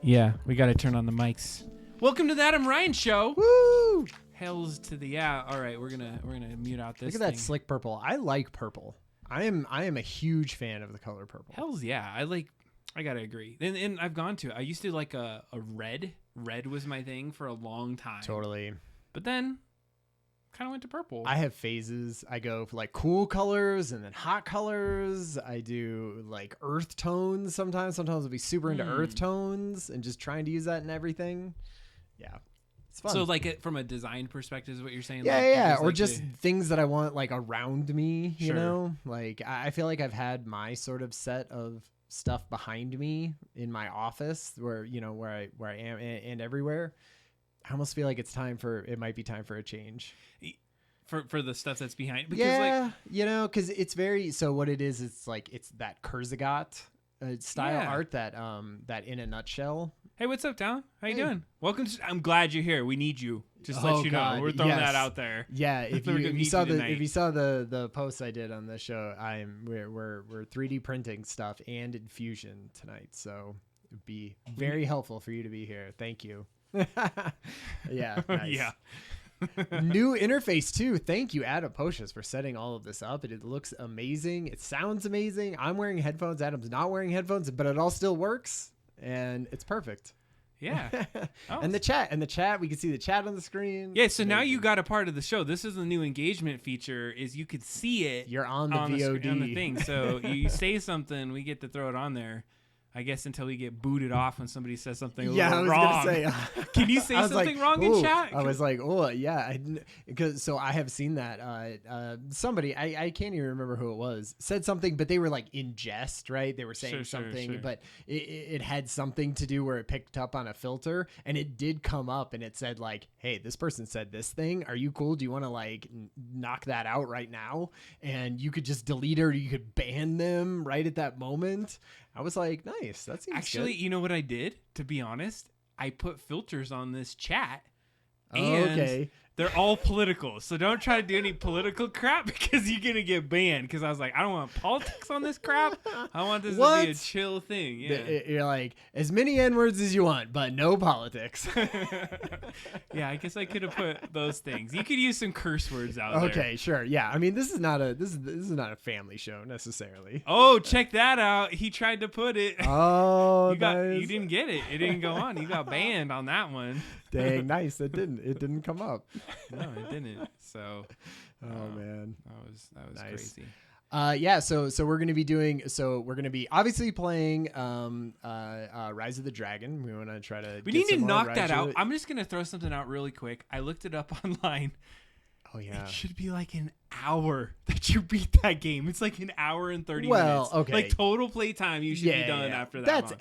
Yeah, we got to turn on the mics. Welcome to the Adam Ryan Show. Woo! Hells to the yeah. All right, we're gonna mute out this. Look at that slick purple. I like purple. I am a huge fan of the color purple. Hells yeah. I gotta agree. And I've gone to. I used to like a red. Red was my thing for a long time. Totally. But then kind of went to purple. I have phases. I go for like cool colors and then hot colors. I do like earth tones sometimes. Sometimes I'll be super into earth tones and just trying to use that in everything. Yeah. It's fun. So like from a design perspective is what you're saying? Yeah, like, yeah. Or like just things that I want like around me, you Sure. know? Like I feel like I've had my sort of set of stuff behind me in my office where, you know, where I am and everywhere. I almost feel like it might be time for a change. For the stuff that's behind. Because Yeah, you know, because it's very, so what it is, it's like, it's that Kurzgesagt style art that in a nutshell. Hey, what's up, Don? How you doing? Welcome to, I'm glad you're here. We need you. Just Oh, let you God, know. We're throwing yes. that out there. Yeah, if We're you, gonna if you need saw you the tonight. if you saw the post I did on the show, we're 3D printing stuff and in Fusion tonight, so it'd be very helpful for you to be here. Thank you. Yeah, nice. Yeah. New interface too. Thank you, Adam Poshas, for setting all of this up. It looks amazing. It sounds amazing. I'm wearing headphones. Adam's not wearing headphones, but it all still works, and it's perfect. Yeah. Oh. And the chat, we can see the chat on the screen. Yeah, so now you got a part of the show. This is the new engagement feature is you could see it. You're on the VOD. On the thing. So you say something, we get to throw it on there. I guess until we get booted off when somebody says something wrong. Gonna say. Can you say something wrong in chat? I was like, oh yeah, because so I have seen that. Somebody, I can't even remember who it was, said something, but they were like in jest, right? They were saying something, but it had something to do where it picked up on a filter, and it did come up, and it said like, hey, this person said this thing. Are you cool? Do you want to like knock that out right now? And you could just delete it, or you could ban them right at that moment. I was like, nice. That seems Actually, good. you know what I did? To be honest, I put filters on this chat. Oh, And okay. they're all political. So don't try to do any political crap because you're going to get banned. Because I was like, I don't want politics on this crap. I want this to be a chill thing. Yeah. You're like, as many N-words as you want, but no politics. Yeah, I guess I could have put those things. You could use some curse words out there. Okay, sure. Yeah. I mean, this is not a family show necessarily. Oh, check that out. He tried to put it. Oh, You didn't get it. It didn't go on. You got banned on that one. Dang, nice. It didn't come up. No, it didn't. So, oh man, that was nice. crazy. Yeah. So we're gonna be obviously playing Rise of the Dragon. We want to try to. We need to knock that out. I'm just gonna throw something out really quick. I looked it up online. Oh yeah. It should be like an hour that you beat that game. It's like an hour and 30 minutes. Okay. Like total play time you should be done after that.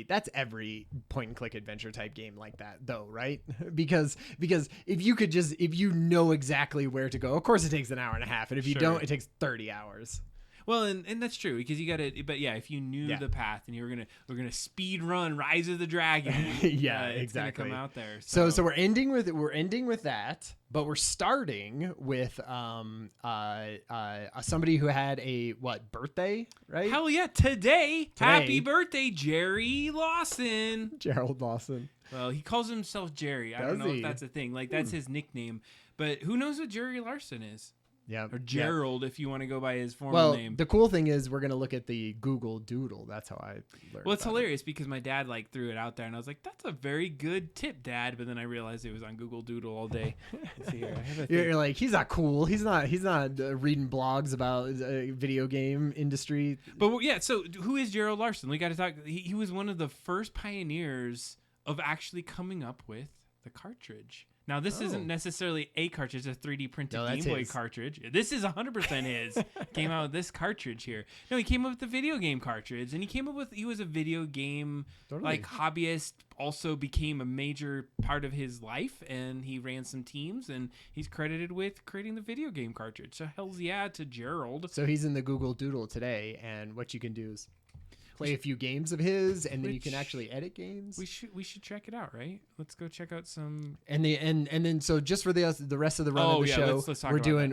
That's every point and click adventure type game like that though, right? Because if you know exactly where to go, of course it takes an hour and a half, and if you don't, it takes 30 hours. Well, and that's true because you got to. But yeah, if you knew the path and we're gonna speed run Rise of the Dragon, yeah, it's exactly. gonna come out there. So we're ending with that, but we're starting with somebody who had a birthday, right? Hell yeah! Today. Happy birthday, Jerry Lawson. Gerald Lawson. Well, he calls himself Jerry. I don't know if that's a thing. Like that's his nickname. But who knows what Jerry Larson is? Yeah. Or Gerald, if you want to go by his formal name. The cool thing is we're going to look at the Google Doodle. That's how I learned. Well, it's hilarious because my dad threw it out there and I was like, that's a very good tip, Dad. But then I realized it was on Google Doodle all day. Let's see here. You're like, he's not cool. He's not reading blogs about video game industry. But yeah, so who is Gerald Larson? We got to talk. He was one of the first pioneers of actually coming up with the cartridge. Now, this isn't necessarily a cartridge, it's a 3D printed Game Boy cartridge. This is 100% his. Came out with this cartridge here. No, he came up with the video game cartridge, and he was a video game hobbyist, also became a major part of his life, and he ran some teams, and he's credited with creating the video game cartridge. So hells yeah to Gerald. So he's in the Google Doodle today, and what you can do is play a few games of his, and then you can actually edit games. We should check it out, right? Let's go check out some. And then so just for the rest of the run of the show, let's talk we're doing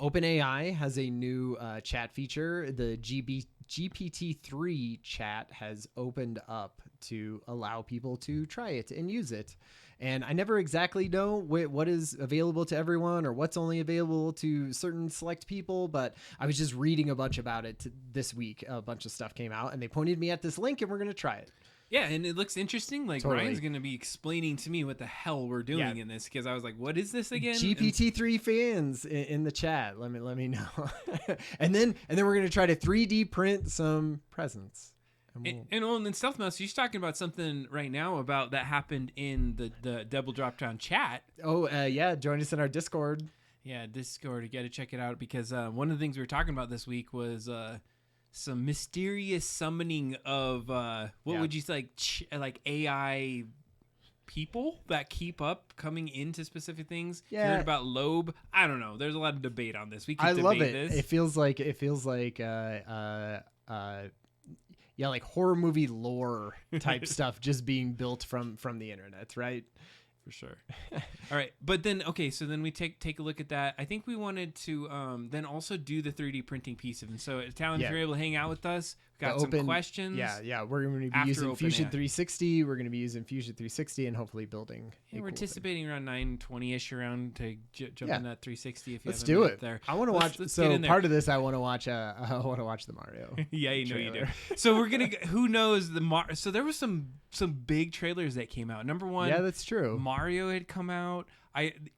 OpenAI has a new chat feature. The GPT-3 chat has opened up to allow people to try it and use it. And I never exactly know what is available to everyone or what's only available to certain select people, but I was just reading a bunch about it this week. A bunch of stuff came out, and they pointed me at this link, and we're going to try it. Yeah, and it looks interesting. Like, totally. Ryan's going to be explaining to me what the hell we're doing in this, because I was like, what is this again? GPT-3 fans in the chat, let me know. and then we're going to try to 3D print some presents. And Stealth Mouse, she's talking about something right now about that happened in the Double Drop Down chat. Oh, yeah. Join us in our Discord. Yeah, Discord. You got to check it out because one of the things we were talking about this week was some mysterious summoning of what would you say, like AI people that keep up coming into specific things. Yeah. Heard about Loeb. I don't know. There's a lot of debate on this. We can debate love it. This. It feels like like horror movie lore type stuff just being built from the internet, right? For sure. All right, but then so then we take a look at that. I think we wanted to then also do the 3D printing piece of it. And so, Talon, if you're able to hang out with us, we've got some questions. Yeah, we're going to be using Fusion 360. We're going to be using Fusion 360 and hopefully building. Yeah, we're anticipating around 920ish around to jump in that 360. If you let's do it. There, I want to watch. So part of this, I want to watch. I want to watch the Mario. Yeah, you know you do. So we're gonna. Who knows So there was some big trailers that came out. Number one. Yeah, that's true. Mario had come out.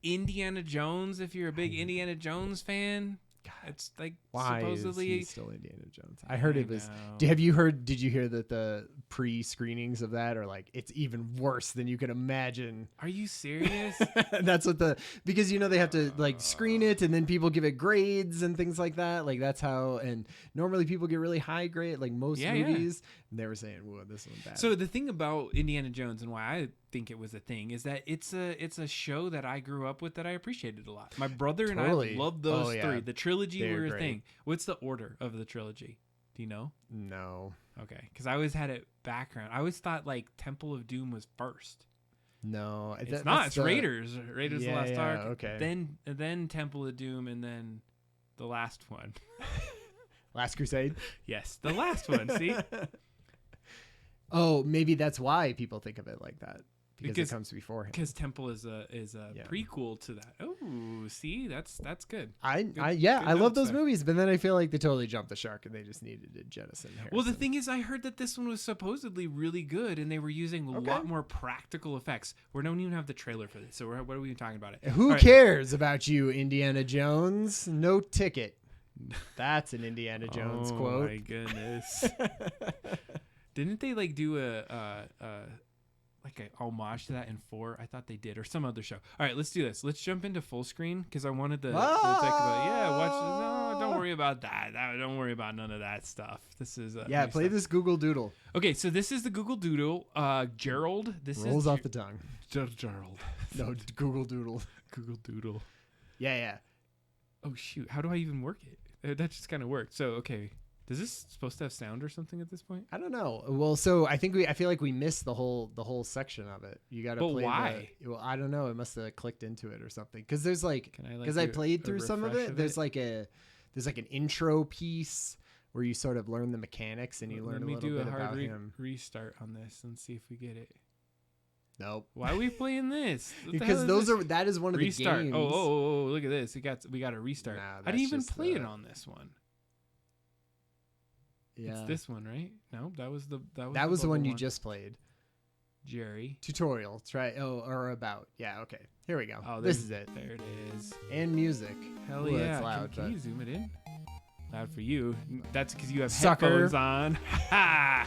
Indiana Jones. If you're a big Indiana Jones fan. It's like why supposedly is he still Indiana Jones? I heard it was. Did you hear that the pre-screenings of that are like it's even worse than you can imagine? Are you serious? That's what because they have to like screen it and then people give it grades and things like that. Like that's how. And normally people get really high grade, like most movies. And they were saying, "Whoa, this one's bad." So the thing about Indiana Jones and why I think it was a thing is that it's a show that I grew up with that I appreciated a lot. My brother and I loved those three. The trilogy were a thing. What's the order of the trilogy? Do you know? No. Okay, because I always had it background. I always thought like Temple of Doom was first. No, it's not. It's Raiders. Raiders: The Lost Ark. Okay. Then Temple of Doom, and then the last one. Last Crusade. Yes, the last one. See. Oh, maybe that's why people think of it like that. Because it comes before him. Because Temple is a prequel to that. Oh, see, that's good. I love those movies, but then I feel like they totally jumped the shark and they just needed to jettison Harrison. Well, the thing is, I heard that this one was supposedly really good, and they were using a lot more practical effects. We don't even have the trailer for this, so what are we even talking about it? Who cares about you, Indiana Jones? No ticket. That's an Indiana Jones quote. Oh my goodness. Didn't they like do a homage to that in 4? I thought they did, or some other show. All right, let's do this. Let's jump into full screen because I wanted to talk about. Watch. No, don't worry about that. Don't worry about none of that stuff. This is play this Google Doodle. Okay, so this is the Google Doodle. Gerald. This rolls off the tongue. Gerald. No, Google Doodle. Google Doodle. Yeah. Oh shoot! How do I even work it? That just kind of worked. So, okay. Is this supposed to have sound or something at this point? I don't know. Well, so I feel like we missed the whole section of it. You got to play. Why? Well, I don't know. It must have clicked into it or something. Because there's because I do played through some of it. There's like an intro piece where you sort of learn the mechanics and you learn a little bit about him. Restart on this and see if we get it. Nope. Why are we playing this? Because that is one of the games. Oh, look at this. We got a restart. Nah, I didn't even play it on this one. Yeah. It's this one, right? No, that was the one you just played. Jerry. Tutorial. Try or about. Yeah, okay. Here we go. Oh, this is it. There it is. And music. Hell Ooh, yeah. It's loud, can you zoom it in? Loud for you. That's because you have Sucker. headphones on. All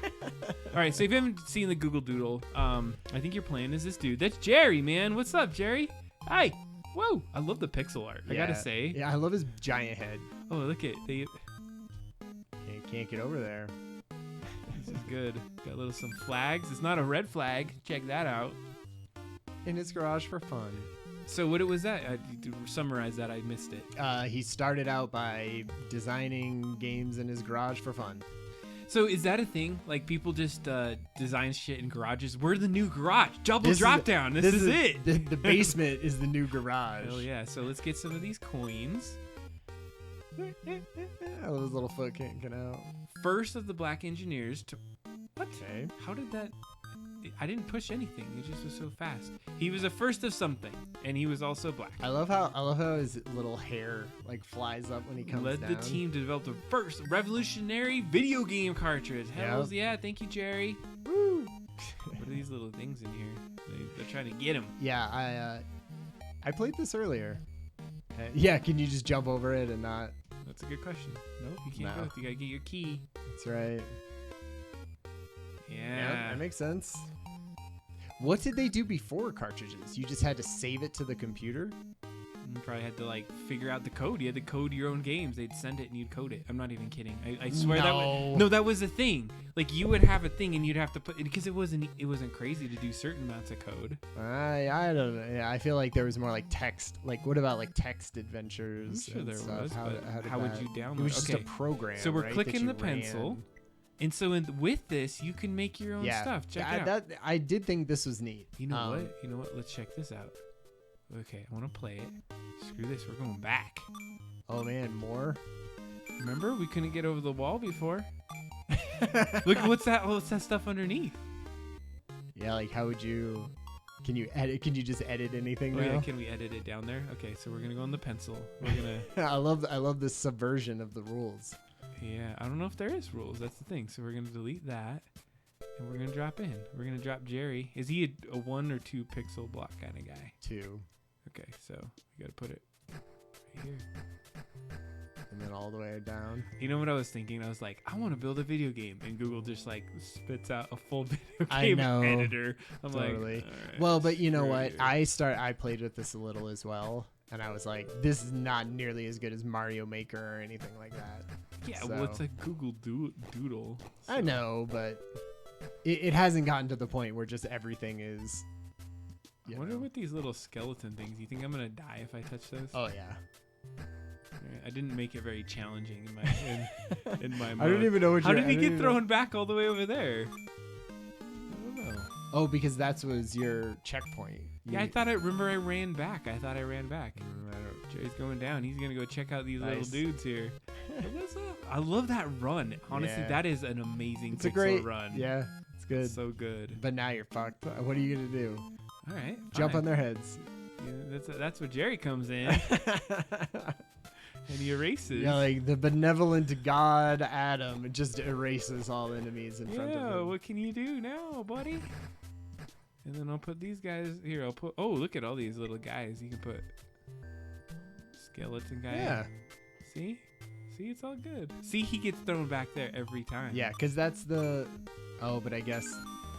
right, so if you haven't seen the Google Doodle, I think you're playing as this dude. That's Jerry, man. What's up, Jerry? Hi. Whoa. I love the pixel art. I gotta say. Yeah, I love his giant head. Oh, look at Can't get over there. This is good. Got some flags. It's not a red flag. Check that out. In his garage for fun. So what was that? To summarize that, I missed it. He started out by designing games in his garage for fun. So is that a thing? Like people just design shit in garages? We're the new garage. Double drop down. This is it. The basement is the new garage. Hell yeah. So let's get some of these coins. Oh, his little foot kicking out. First of the black engineers to... What? Okay. How did that... I didn't push anything. It just was so fast. He was a first of something, and he was also black. I love how his little hair like flies up when he comes down. Led the team to develop the first revolutionary video game cartridge. Hells yeah. Thank you, Jerry. Woo. What are these little things in here? They're trying to get him. Yeah, I played this earlier. Yeah, can you just jump over it and not? That's a good question. Nope, you can't go. You gotta get your key. That's right. Yeah, that makes sense. What did they do before cartridges? You just had to save it to the computer? You probably had to like figure out the code. You had to code your own games. They'd send it and you'd code it. I'm not even kidding. I swear that was a thing. Like you would have a thing and you'd have to put because it wasn't crazy to do certain amounts of code. I don't know. Yeah, I feel like there was more like text. Like what about like text adventures? I'm sure there stuff? was. How would you download? It was just a program. So we're clicking the pencil. And so with this, you can make your own stuff. Check it out. I did think this was neat. You know what? Let's check this out. Okay, I want to play it. Screw this. We're going back. Oh, man. More? Remember? We couldn't get over the wall before. Look, what's that stuff underneath? Yeah, like how would you... Can you just edit anything now? Yeah, can we edit it down there? Okay, so we're going to go on the pencil. We're going to... I love this subversion of the rules. Yeah, I don't know if there is rules. That's the thing. So we're going to delete that, and we're going to drop in. We're going to drop Jerry. Is he a 1 or 2 pixel block kind of guy? 2. Okay, so we got to put it right here. And then all the way down. You know what I was thinking? I was like, I want to build a video game. And Google just like spits out a full video game editor. I'm totally. like, all right, well, but you know what? I played with this a little as well. And I was like, this is not nearly as good as Mario Maker or anything like that. Yeah, well, it's a Google Doodle. So. I know, but it hasn't gotten to the point where just everything is... I wonder what these little skeleton things... You think I'm going to die if I touch those? Oh, yeah. I didn't make it very challenging in my mode. I don't even know what How did he get thrown back all the way over there? I don't know. Oh, because that was your checkpoint. Yeah, I ran back. Jerry's going down. He's going to go check out these little dudes here. What's up? I love that run. Honestly, that is an amazing pixel run. Yeah, it's good. So good. But now you're fucked. What are you going to do? All right. Jump on their heads. Yeah, that's where Jerry comes in. And he erases. Yeah, like the benevolent god Adam just erases all enemies in front of him. Yeah, what can you do now, buddy? And then I'll put these guys here. Oh, look at all these little guys. You can put skeleton guy. Yeah. See, it's all good. See, he gets thrown back there every time. Yeah, because that's the... Oh, but I guess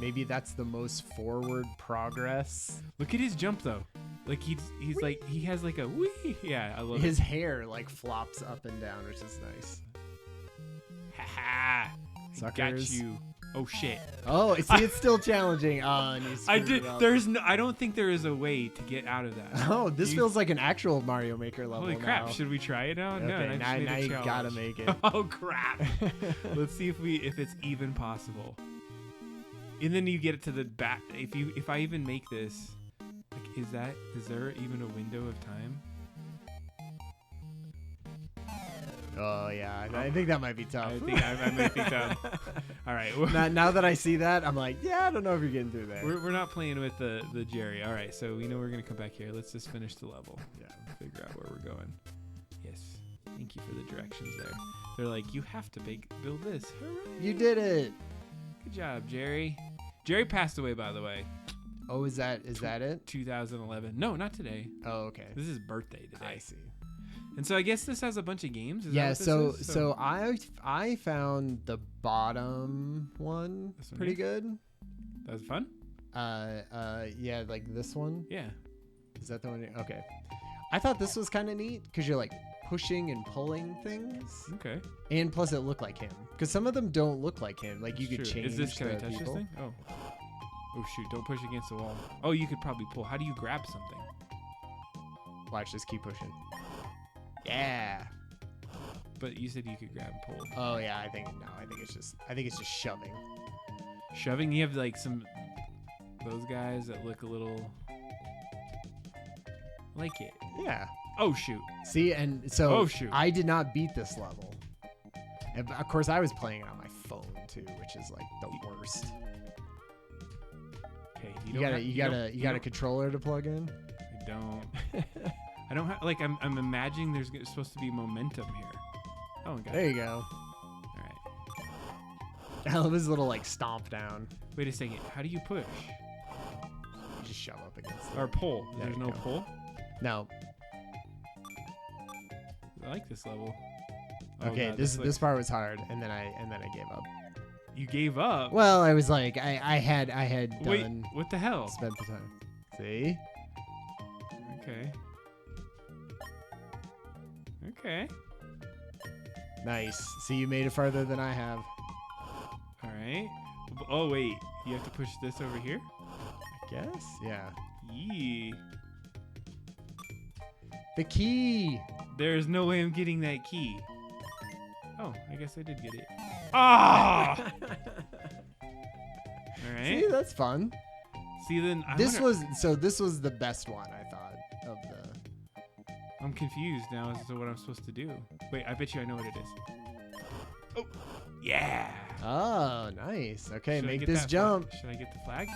maybe that's the most forward progress. Look at his jump, though. Like, he's like, he has like a wee. Yeah, I love his hair, like, flops up and down, which is nice. Ha ha. Got you. Oh shit. Oh, see, it's still challenging. Oh, and I did. I don't think there is a way to get out of that. Oh, this feels like an actual Mario Maker level. Holy crap! Now. Should we try it now? Okay, No, now you gotta make it. Oh crap! Let's see if it's even possible. And then you get it to the back. If I even make this, like, is there even a window of time? Oh yeah, I think that might be tough. I think I might be tough. All right. Now that I see that, I'm like, yeah, I don't know if you're getting through there. We're not playing with the Jerry. All right, so we know we're gonna come back here. Let's just finish the level. Yeah, figure out where we're going. Yes. Thank you for the directions there. They're like, you have to build this. Hooray. You did it. Good job, Jerry. Jerry passed away, by the way. Oh, is that it? 2011. No, not today. Oh, okay. This is his birthday today. I see. And so I guess this has a bunch of games. Yeah. So I found the bottom one pretty good. That was fun. Yeah, like this one. Yeah. Is that the one? Okay. I thought this was kind of neat because you're like pushing and pulling things. Okay. And plus, it looked like him because some of them don't look like him. Like you could change. Is this? Can I touch people. this thing? Oh. Oh shoot! Don't push against the wall. Oh, you could probably pull. How do you grab something? Watch, just keep pushing. Yeah. But you said you could grab and pull. Oh yeah, I think it's just shoving. Shoving? You have like those guys that look a little like it. Yeah. Oh shoot. See, and so oh shoot. I did not beat this level. And of course I was playing it on my phone too, which is like the worst. Okay, you got a controller to plug in? I don't. I don't have, like, I'm imagining there's supposed to be momentum here. Oh, God. There you go. All right. I love his little, like, stomp down. Wait a second. How do you push? You just shove up against it. Or pull. There's no pull? No. I like this level. Oh, okay, God, this part was hard, and then I gave up. You gave up? Well, I was like, I had done. Wait, what the hell? Spent the time. See? Okay. Okay. Nice. See, you made it farther than I have. All right. Oh, wait. You have to push this over here? I guess? Yeah. Yee. The key. There's no way I'm getting that key. Oh, I guess I did get it. Ah! All right. See, that's fun. See, then this was the best one, I thought, of the. I'm confused now as to what I'm supposed to do. Wait, I bet you I know what it is. Oh, yeah. Oh, nice. Okay, make this jump. Should I get the flag?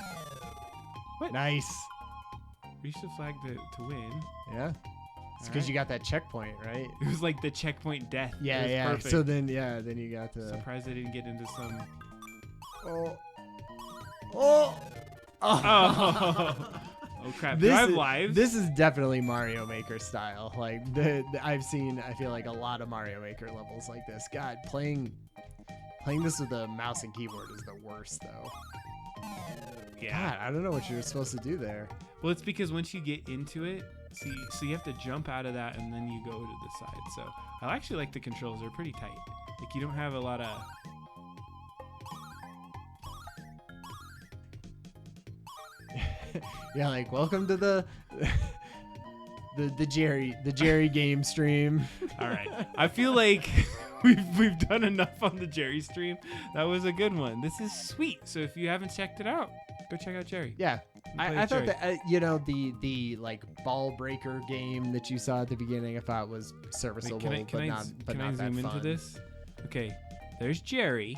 What? Nice. Reach the flag to win. Yeah. It's because you got that checkpoint, right? It was like the checkpoint death. Yeah, yeah. Perfect. So then you got the. Surprised I didn't get into some. Oh. Oh. Oh. Oh crap! Drive Lives. This is definitely Mario Maker style. Like I've seen, I feel like a lot of Mario Maker levels like this. God, playing this with a mouse and keyboard is the worst though. Yeah. God, I don't know what you're supposed to do there. Well, it's because once you get into it, so you have to jump out of that and then you go to the side. So I actually like the controls; they're pretty tight. Like you don't have a lot of. Yeah, like welcome to the Jerry game stream. All right, I feel like we've done enough on the Jerry stream. That was a good one. This is sweet. So if you haven't checked it out, go check out Jerry. Yeah, I thought that the like ball breaker game that you saw at the beginning, I thought was serviceable. Wait, can I zoom into this? Okay, there's Jerry,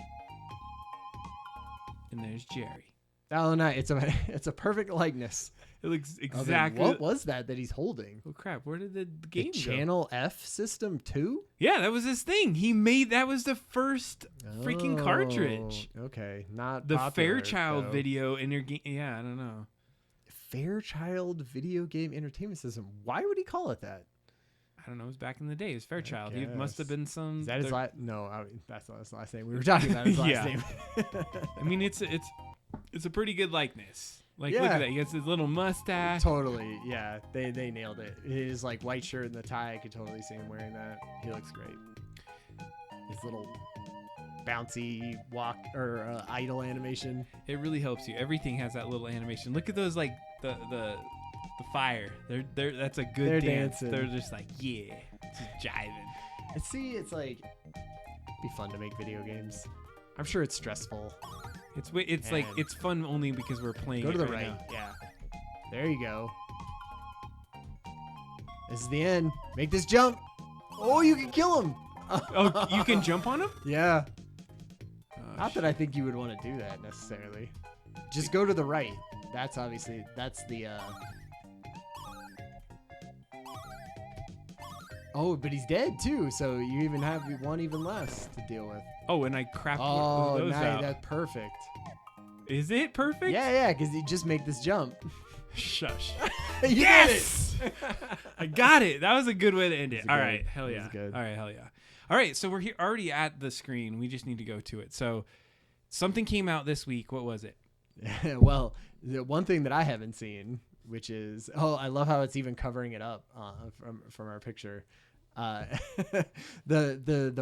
and there's Jerry. Oh no, it's a perfect likeness. It looks exactly. What was that he's holding? Oh crap! Where did the game go? Channel F system 2? Yeah, that was his thing. He made that was the first freaking cartridge. Okay, not the popular, Fairchild though. Video Yeah, I don't know. Fairchild Video Game Entertainment System. Why would he call it that? I don't know. It was back in the day. It was Fairchild. He must have been some. Is that his last? No, that's not his last name. We were talking about his last name. I mean, it's a pretty good likeness. Like, look at that. He gets his little mustache. Totally. Yeah, they nailed it. His like white shirt and the tie. I could totally see him wearing that. He looks great. His little bouncy walk or idle animation. It really helps you. Everything has that little animation. Look at those, like the fire. They're that's a good They're dance. dancing. They're just like, yeah, just jiving. And see, it's like be fun to make video games. I'm sure it's stressful. It's like it's fun only because we're playing. Go to the right. right. Yeah. There you go. This is the end. Make this jump. Oh, you can kill him. Oh, you can jump on him? Yeah. Not that I think you would want to do that necessarily. Just go to the right. That's the Oh, but he's dead too, so you even have one even less to deal with. Oh, and I crapped those nice. out. That's perfect. Is it perfect? Yeah, because you just make this jump. Shush. Yes! I got it. That was a good way to end it. All good. right. Hell yeah. Good. All right. Hell yeah. All right. So we're here already at the screen. We just need to go to it. So something came out this week. What was it? Well, the one thing that I haven't seen, which is I love how it's even covering it up from our picture. The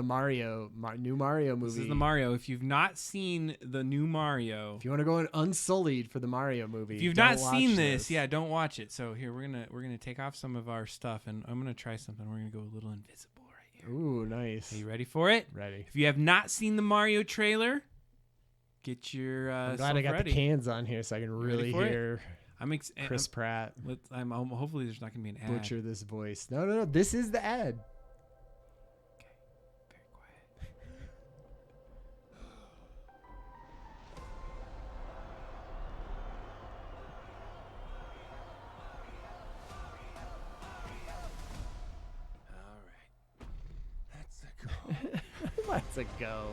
new Mario movie. This is the Mario. If you've not seen the new Mario, if you want to go in unsullied for the Mario movie, if you've not seen this, yeah, don't watch it. So here we're gonna take off some of our stuff, and I'm gonna try something. We're gonna go a little invisible right here. Ooh, nice. Are you ready for it? Ready. If you have not seen the Mario trailer, get your. I'm glad I got ready. the cans on here so I can really hear Chris Pratt. I'm hopefully there's not gonna be an ad. Butcher this voice. No. This is the ad. Okay, very quiet. All right, that's a go. Let's go.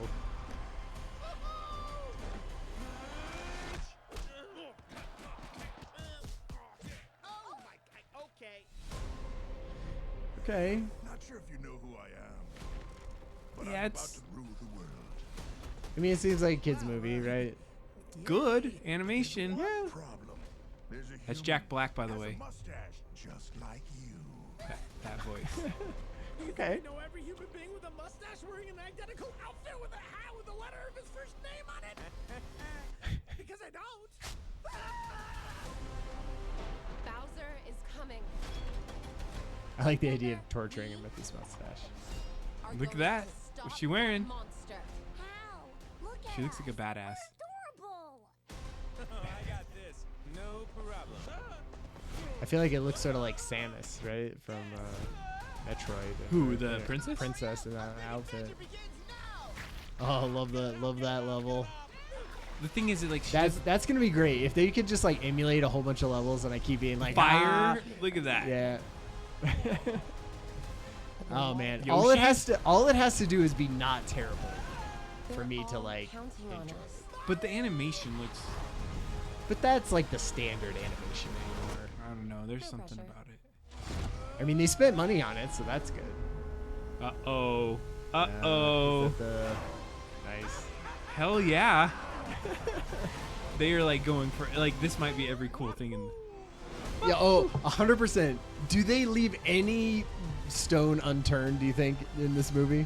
Okay. Not sure if you know who I am, but Yeah, I'm about it's to rule the world. I mean, it seems like a kid's movie, right? good animation. Yeah. Problem. There's a That's human Jack Black, by the has a way. mustache just like you. That voice. Okay. You know every human being with a mustache wearing an identical outfit with a hat with the letter of his first name on it? Because I don't. Bowser is coming. I like the idea of torturing him with his mustache. Are Look you at ready that. to stop What's she wearing? that monster? How? Look at She looks like a us. badass. Adorable. I got this. No problem. I feel like it looks sort of like Samus, right? From Metroid. Who, the princess? Princess in that outfit. Oh, love that level. The thing is, like, she That's gonna be great if they could just like emulate a whole bunch of levels and I keep being like fire. "Ah." Look at that. Yeah. Oh man, Yoshi? all it has to do is be not terrible for They're me to all like counting on enjoy. us. But the animation looks. But that's like the standard animation anymore. I don't know. There's No something pressure. about it. I mean, they spent money on it, so that's good. Uh-oh. Yeah, Uh-oh. is that nice. Hell yeah. They are like going for like this might be every cool thing in. Yeah. Oh, 100%. Do they leave any stone unturned? Do you think in this movie?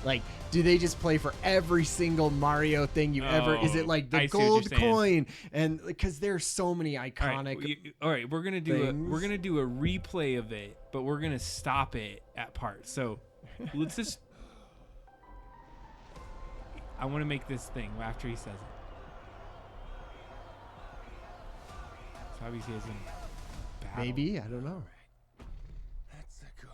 Like, do they just play for every single Mario thing you ever? Is it like I the see what you're gold saying. coin? And because there's so many iconic. All right, we're gonna do things. we're gonna do a replay of it, but we're gonna stop it at parts. So let's just. I want to make this thing after he says it. So obviously he has a battle. Maybe, I don't know. That's a go.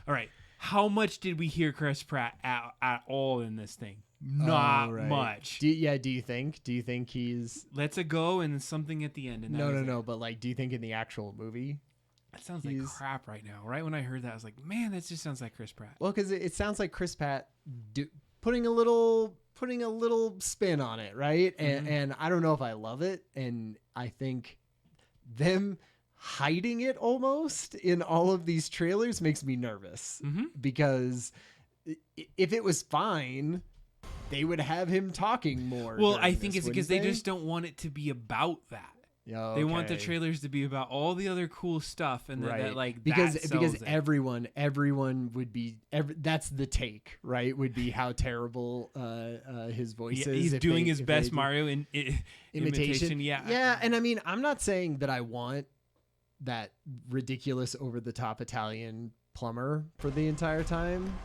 All right. How much did we hear Chris Pratt at all in this thing? Not Oh, right. much. Do you think he's Let's a go and something at the end. And that was it. no, but like, do you think in the actual movie? That sounds like he's- crap right now. Right when I heard that, I was like, man, that just sounds like Chris Pratt. Well, because it sounds like Chris Pratt putting a little spin on it, right? And I don't know if I love it, and I think them hiding it almost in all of these trailers makes me nervous because if it was fine, they would have him talking more. Well, during I think this, it's because wouldn't they just don't want it to be about that. Yeah, They want the okay. trailers to be about all the other cool stuff, and Right. that like because that because sells it. everyone would be that's the take, right? Would be how terrible his voice is. He's if doing they- his if best they do Mario imitation. Yeah, Yeah, and I mean, I'm not saying that I want that ridiculous over the top Italian plumber for the entire time.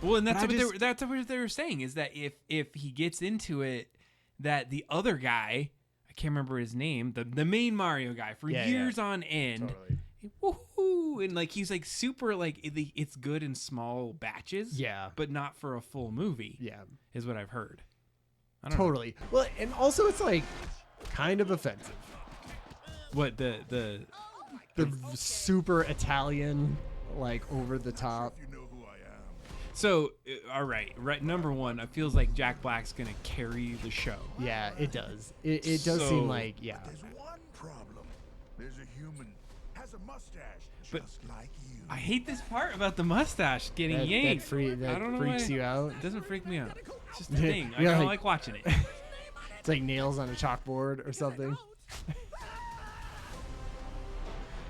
Well, and that's But I what that's what they were saying, is that if he gets into it, that the other guy, I can't remember his name, the main Mario guy, for Yeah, years on end, Totally. woohoo, and like he's like super like it's good in small batches, Yeah. but not for a full movie, Yeah. is what I've heard. I don't know. Totally. Well, and also it's like kind of offensive. What the super Italian, like over the top. You know who I am. so all right, number one, it feels like Jack Black's gonna carry the show. Yeah, it does. It does So- seem like, yeah. There's one problem. There's a human, has a mustache, But- just like you. I hate this part about the mustache getting That yanked. I that don't know freaks why. you out. It doesn't freak me out. It's just a thing. I Yeah, don't like- like watching it. It's like nails on a chalkboard or something.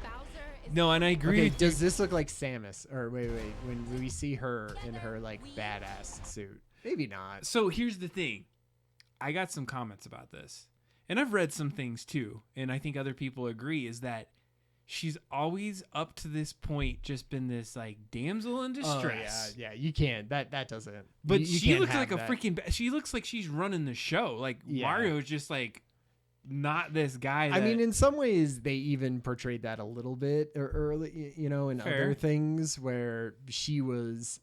Bowser is No, and I agree. Okay, with does this look like Samus? Or wait, when we see her in her like badass suit, maybe not. So here's the thing. I got some comments about this. And I've read some things too. And I think other people agree, is that she's always up to this point just been this like damsel in distress. Oh, yeah, you can't. That doesn't. But you she can't looks have like a that. freaking she looks like she's running the show. Like Yeah. Mario's just like not this guy that, I mean, in some ways, they even portrayed that a little bit early, you know, in Fair. other things where she was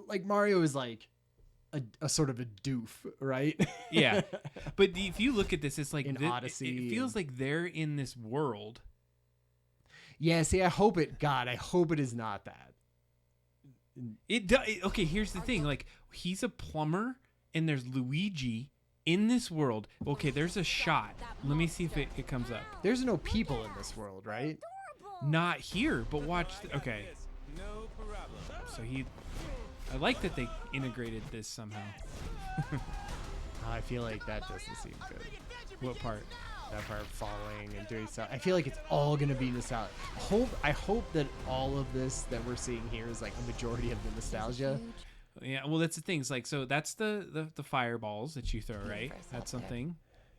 like Mario is like a sort of a doof, right? yeah. But if you look at this, it's like In Odyssey it feels and- like they're in this world. Yeah. See, I hope it is not that. Okay, here's the thing. Like, he's a plumber, and there's Luigi in this world. Okay, there's a shot. Let me see if it comes up. There's no people in this world, right? Not here, but watch. Okay. So I like that they integrated this somehow. I feel like that doesn't seem good. What part? That part falling and doing stuff. I feel like it's all gonna be nostalgia. I hope that all of this that we're seeing here is like a majority of the nostalgia. Yeah, well, that's the thing. It's like, so that's the fireballs that you throw, right? That's something.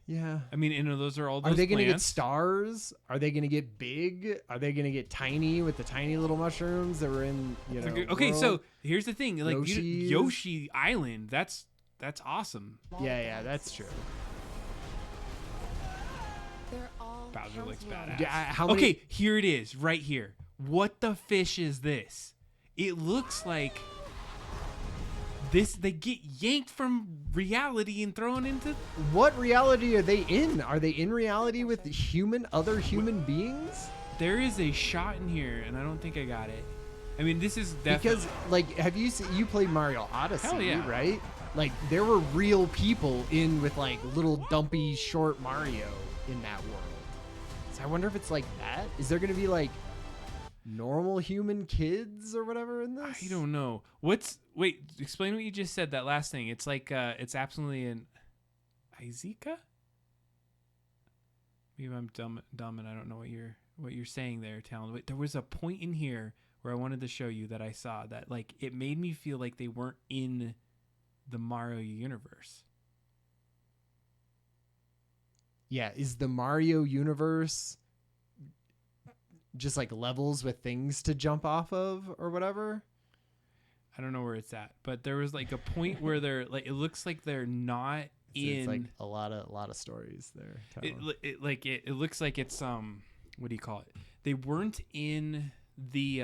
Yeah. I mean, and those are all those Are they gonna get plants. stars? Are they gonna get big? Are they gonna get tiny with the tiny little mushrooms that were in? You know. Okay, so world? here's the thing. Like Yoshi's. Yoshi Island, that's awesome. yeah, that's true. they're all Bowser looks housework. badass. Yeah, how many? Okay, here it is, right here. What the fish is this? It looks like this. They get yanked from reality and thrown into. What reality are they in? Are they in reality with other human beings? There is a shot in here, and I don't think I got it. I mean, this is definitely Because like, have you seen, you played Mario Odyssey, Hell yeah. right? Like there were real people in with like little dumpy short Mario in that world. So I wonder if it's like that. Is there gonna be like normal human kids or whatever in this? I don't know. Wait, explain what you just said, that last thing. It's like it's absolutely an Izika? Maybe I'm dumb and I don't know what you're saying there, Talon. Wait, there was a point in here where I wanted to show you that I saw that like it made me feel like they weren't in the Mario universe. Yeah, is the Mario universe just like levels with things to jump off of or whatever? I don't know where it's at, but there was like a point where they're like, it looks like they're not It's like in. a lot of stories there. Talon. It looks like it's what do you call it? They weren't in the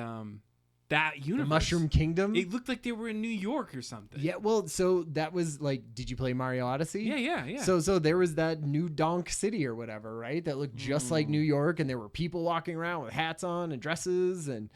that The universe. Mushroom Kingdom? It looked like they were in New York or something. Yeah, well, so that was like, did you play Mario Odyssey? Yeah. So there was that New Donk City or whatever, right? That looked just like New York, and there were people walking around with hats on and dresses, and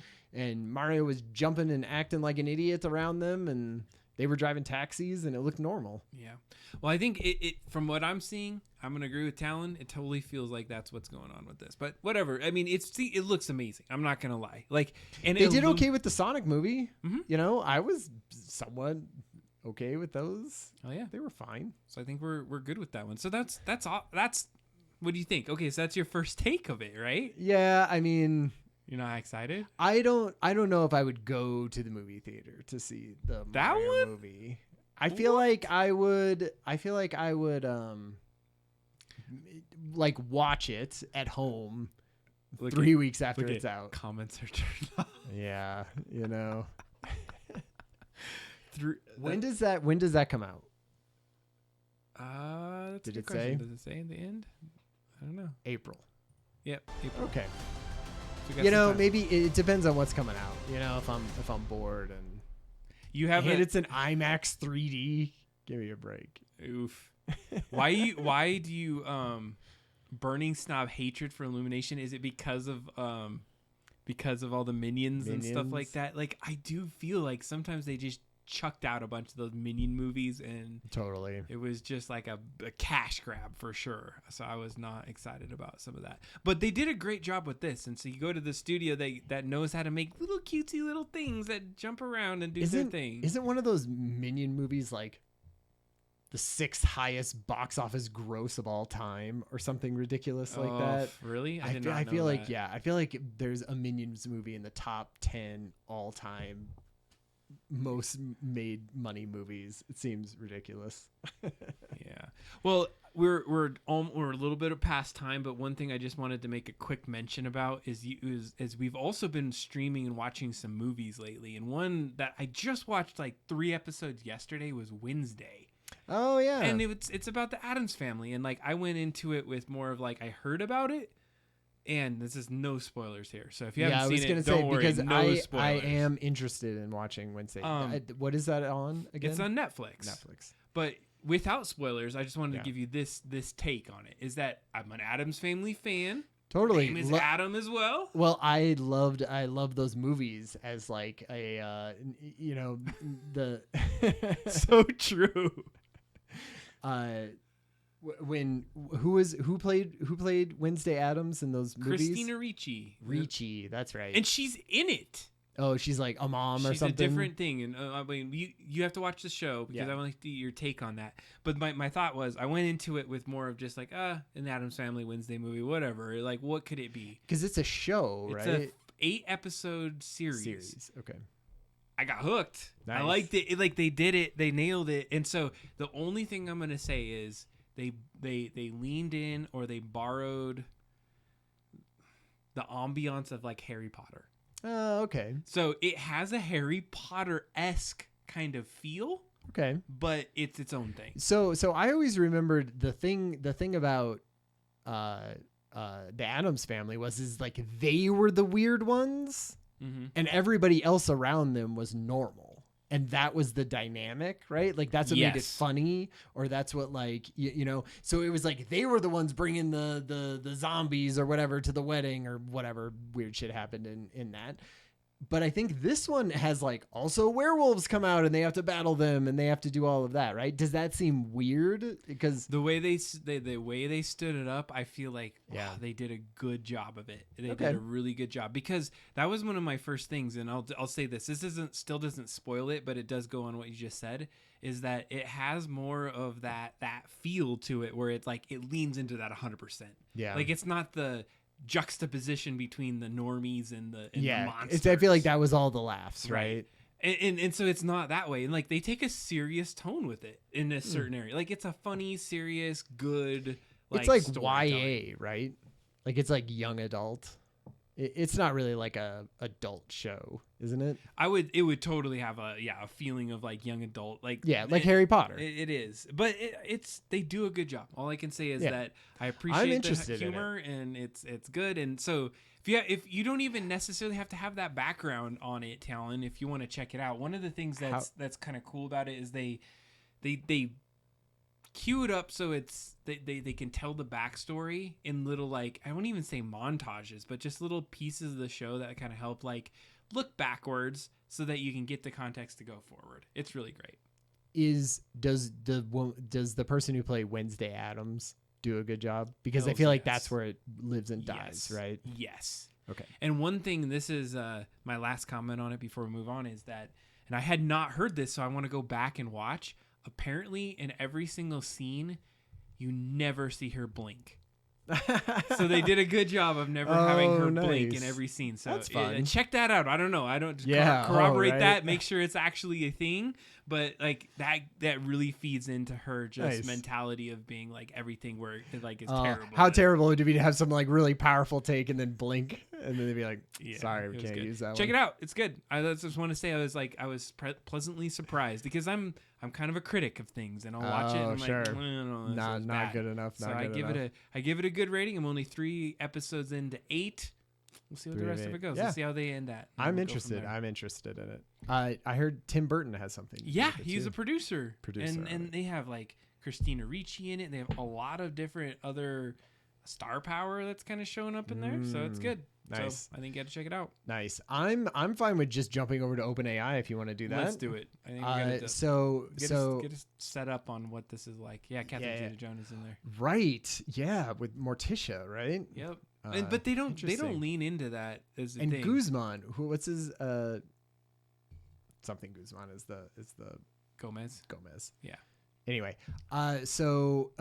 Mario was jumping and acting like an idiot around them, and they were driving taxis, and it looked normal. Yeah. Well, I think it from what I'm seeing, I'm gonna agree with Talon. It totally feels like that's what's going on with this. But whatever. I mean, it looks amazing. I'm not gonna lie. Like, and They did okay with the Sonic movie. Mhm. You know, I was somewhat okay with those. Oh yeah. They were fine. So I think we're good with that one. So that's all. That's What do you think? Okay, so that's your first take of it, right? Yeah, I mean, you're not excited? I don't know if I would go to the movie theater to see the that Mario one movie. I feel like I would like watch it at home 3 weeks after it's out. Comments are turned off. Yeah, you know. When does that come out? That's Did a good it question. say? Does it say in the end? I don't know. April. Yep. April. Okay. So you know, maybe it depends on what's coming out. You know, if I'm bored and you have it's an IMAX 3D, give me a break. Oof. Why do you burning snob hatred for Illumination? Is it because of all the minions and stuff like that? Like, I do feel like sometimes they just chucked out a bunch of those Minion movies and totally it was just like a cash grab for sure. So I was not excited about some of that, but they did a great job with this. And so you go to the studio that knows how to make little cutesy little things that jump around and do their thing. Isn't one of those Minion movies like the 6th highest box office gross of all time or something ridiculous like that? Really? I feel like there's a Minions movie in the top 10 all time most made money movies. It seems ridiculous. Yeah. Well, we're a little bit past time, but one thing I just wanted to make a quick mention about is we've also been streaming and watching some movies lately, and one that I just watched like 3 episodes yesterday was Wednesday. Oh yeah. And it's about the Addams Family, and like I went into it with more of like I heard about it. And this is no spoilers here. So if you haven't seen it, don't worry. Because no spoilers. I am interested in watching Wednesday. What is that on again? It's on Netflix. But without spoilers, I just wanted to give you this take on it. Is that I'm an Addams Family fan. Totally. Name is Adam as well. Well, I loved those movies as like a the so true. Who played Wednesday Addams in those movies? Christina Ricci. Ricci, that's right. And she's in it. Oh, she's like a mom or something. She's a different thing, and I mean, you have to watch the show because I want to see your take on that. But my thought was, I went into it with more of just like, an Addams Family Wednesday movie, whatever. Like, what could it be? Because it's a show, right? It's a 8-episode series. Okay. I got hooked. Nice. I liked it. Like they did it. They nailed it. And so the only thing I'm gonna say is they leaned in or they borrowed the ambiance of like Harry Potter. Oh, okay. So it has a Harry Potter-esque kind of feel. Okay. But it's its own thing. So I always remembered the thing about the Addams Family is like they were the weird ones, and everybody else around them was normal. And that was the dynamic, right? Like that's what made it funny, or that's what like you know. So it was like they were the ones bringing the zombies or whatever to the wedding or whatever weird shit happened in that. But I think this one has like also werewolves come out and they have to battle them and they have to do all of that, right? Does that seem weird? Because the way they stood it up, I feel like they did a good job of it. They did a really good job, because that was one of my first things. And I'll say this still doesn't spoil it, but it does go on what you just said, is that it has more of that feel to it where it's like it leans into that 100%. Yeah, like it's not the juxtaposition between the normies and the monsters. I feel like that was all the laughs, right? And so it's not that way. And like they take a serious tone with it in a certain area. Like it's a funny, serious, good. Like, it's like YA, right? Like it's like young adult. It's not really like a adult show, isn't it? It would totally have a feeling of like young adult, like Harry Potter. It is, but they do a good job. All I can say is that I appreciate the humor and it's good. And so if you don't even necessarily have to have that background on it, Talon, if you want to check it out, one of the things that's kind of cool about it is they cue it up so they can tell the backstory in little, like, I won't even say montages, but just little pieces of the show that kind of help like look backwards so that you can get the context to go forward. It's really great. Does the person who played Wednesday Addams do a good job? Because I feel like that's where it lives and dies, right? Yes. Okay. And one thing, this is my last comment on it before we move on, is that, and I had not heard this, so I want to go back and watch. Apparently, in every single scene, you never see her blink. So they did a good job of never having her blink in nice. every scene. So That's fun. check that out. I don't know. I don't Yeah, corroborate right. that. Make sure it's actually a thing. But like that really feeds into her just Nice. mentality of being like everything where like is terrible. How terrible would it be to have some like really powerful take and then blink, and then they'd be like, Yeah, "Sorry, we it was can't good. use that Check one." it out. It's good. I just want to say I was pleasantly surprised because I'm kind of a critic of things and I'll watch it and I'm sure. like, no, this is Not bad. good enough. So Not I good give enough. I give it a good rating. I'm only 3 episodes into 8. We'll see what the 3 of rest of 8. it goes. Yeah. We'll see how they end at. and I'm we'll go from interested. there. I'm interested in it. I heard Tim Burton has something. to do Yeah, with it, he's too. a producer. Producer, And right. they have like Christina Ricci in it. They have a lot of different other star power that's kind of showing up in there. So it's good. Nice. So I think you got to check it out. Nice. I'm fine with just jumping over to OpenAI if you want to do that. Let's do it. I think we got to So get us set up on what this is like. Yeah, Catherine Yeah. Zeta-Jones is in there. right, yeah, with Morticia, right? Yep. Uh, But they don't interesting. lean into that as the And thing. Guzman, what's his something Guzman is the Gomez. Gomez. Yeah. Anyway, so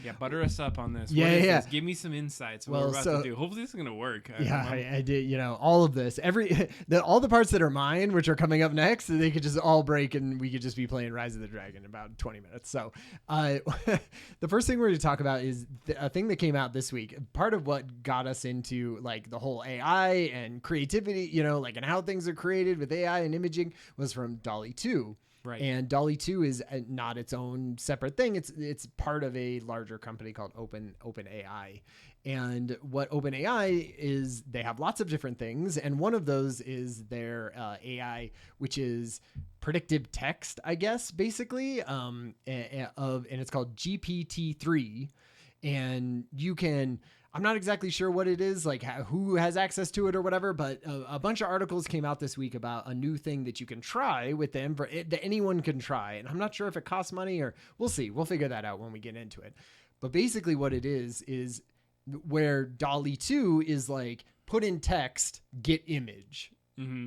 Yeah, butter us up on this. Yeah, What is yeah. this? Give me some insights. What Well, we're about so- to do. Hopefully, this is gonna work. yeah, I did. All of this, all the parts that are mine, which are coming up next, they could just all break, and we could just be playing Rise of the Dragon in about 20 minutes. So, the first thing we're going to talk about is a thing that came out this week. Part of what got us into like the whole AI and creativity, like and how things are created with AI and imaging was from DALL-E 2. Right. And DALL-E 2 is not its own separate thing. It's part of a larger company called OpenAI. And what OpenAI is, they have lots of different things, and one of those is their AI, which is predictive text, I guess, basically, and it's called GPT-3. And you can, I'm not exactly sure what it is, like who has access to it or whatever, but a bunch of articles came out this week about a new thing that you can try with them that anyone can try. And I'm not sure if it costs money or we'll see. We'll figure that out when we get into it. But basically what it is where DALL-E 2 is like put in text, get image,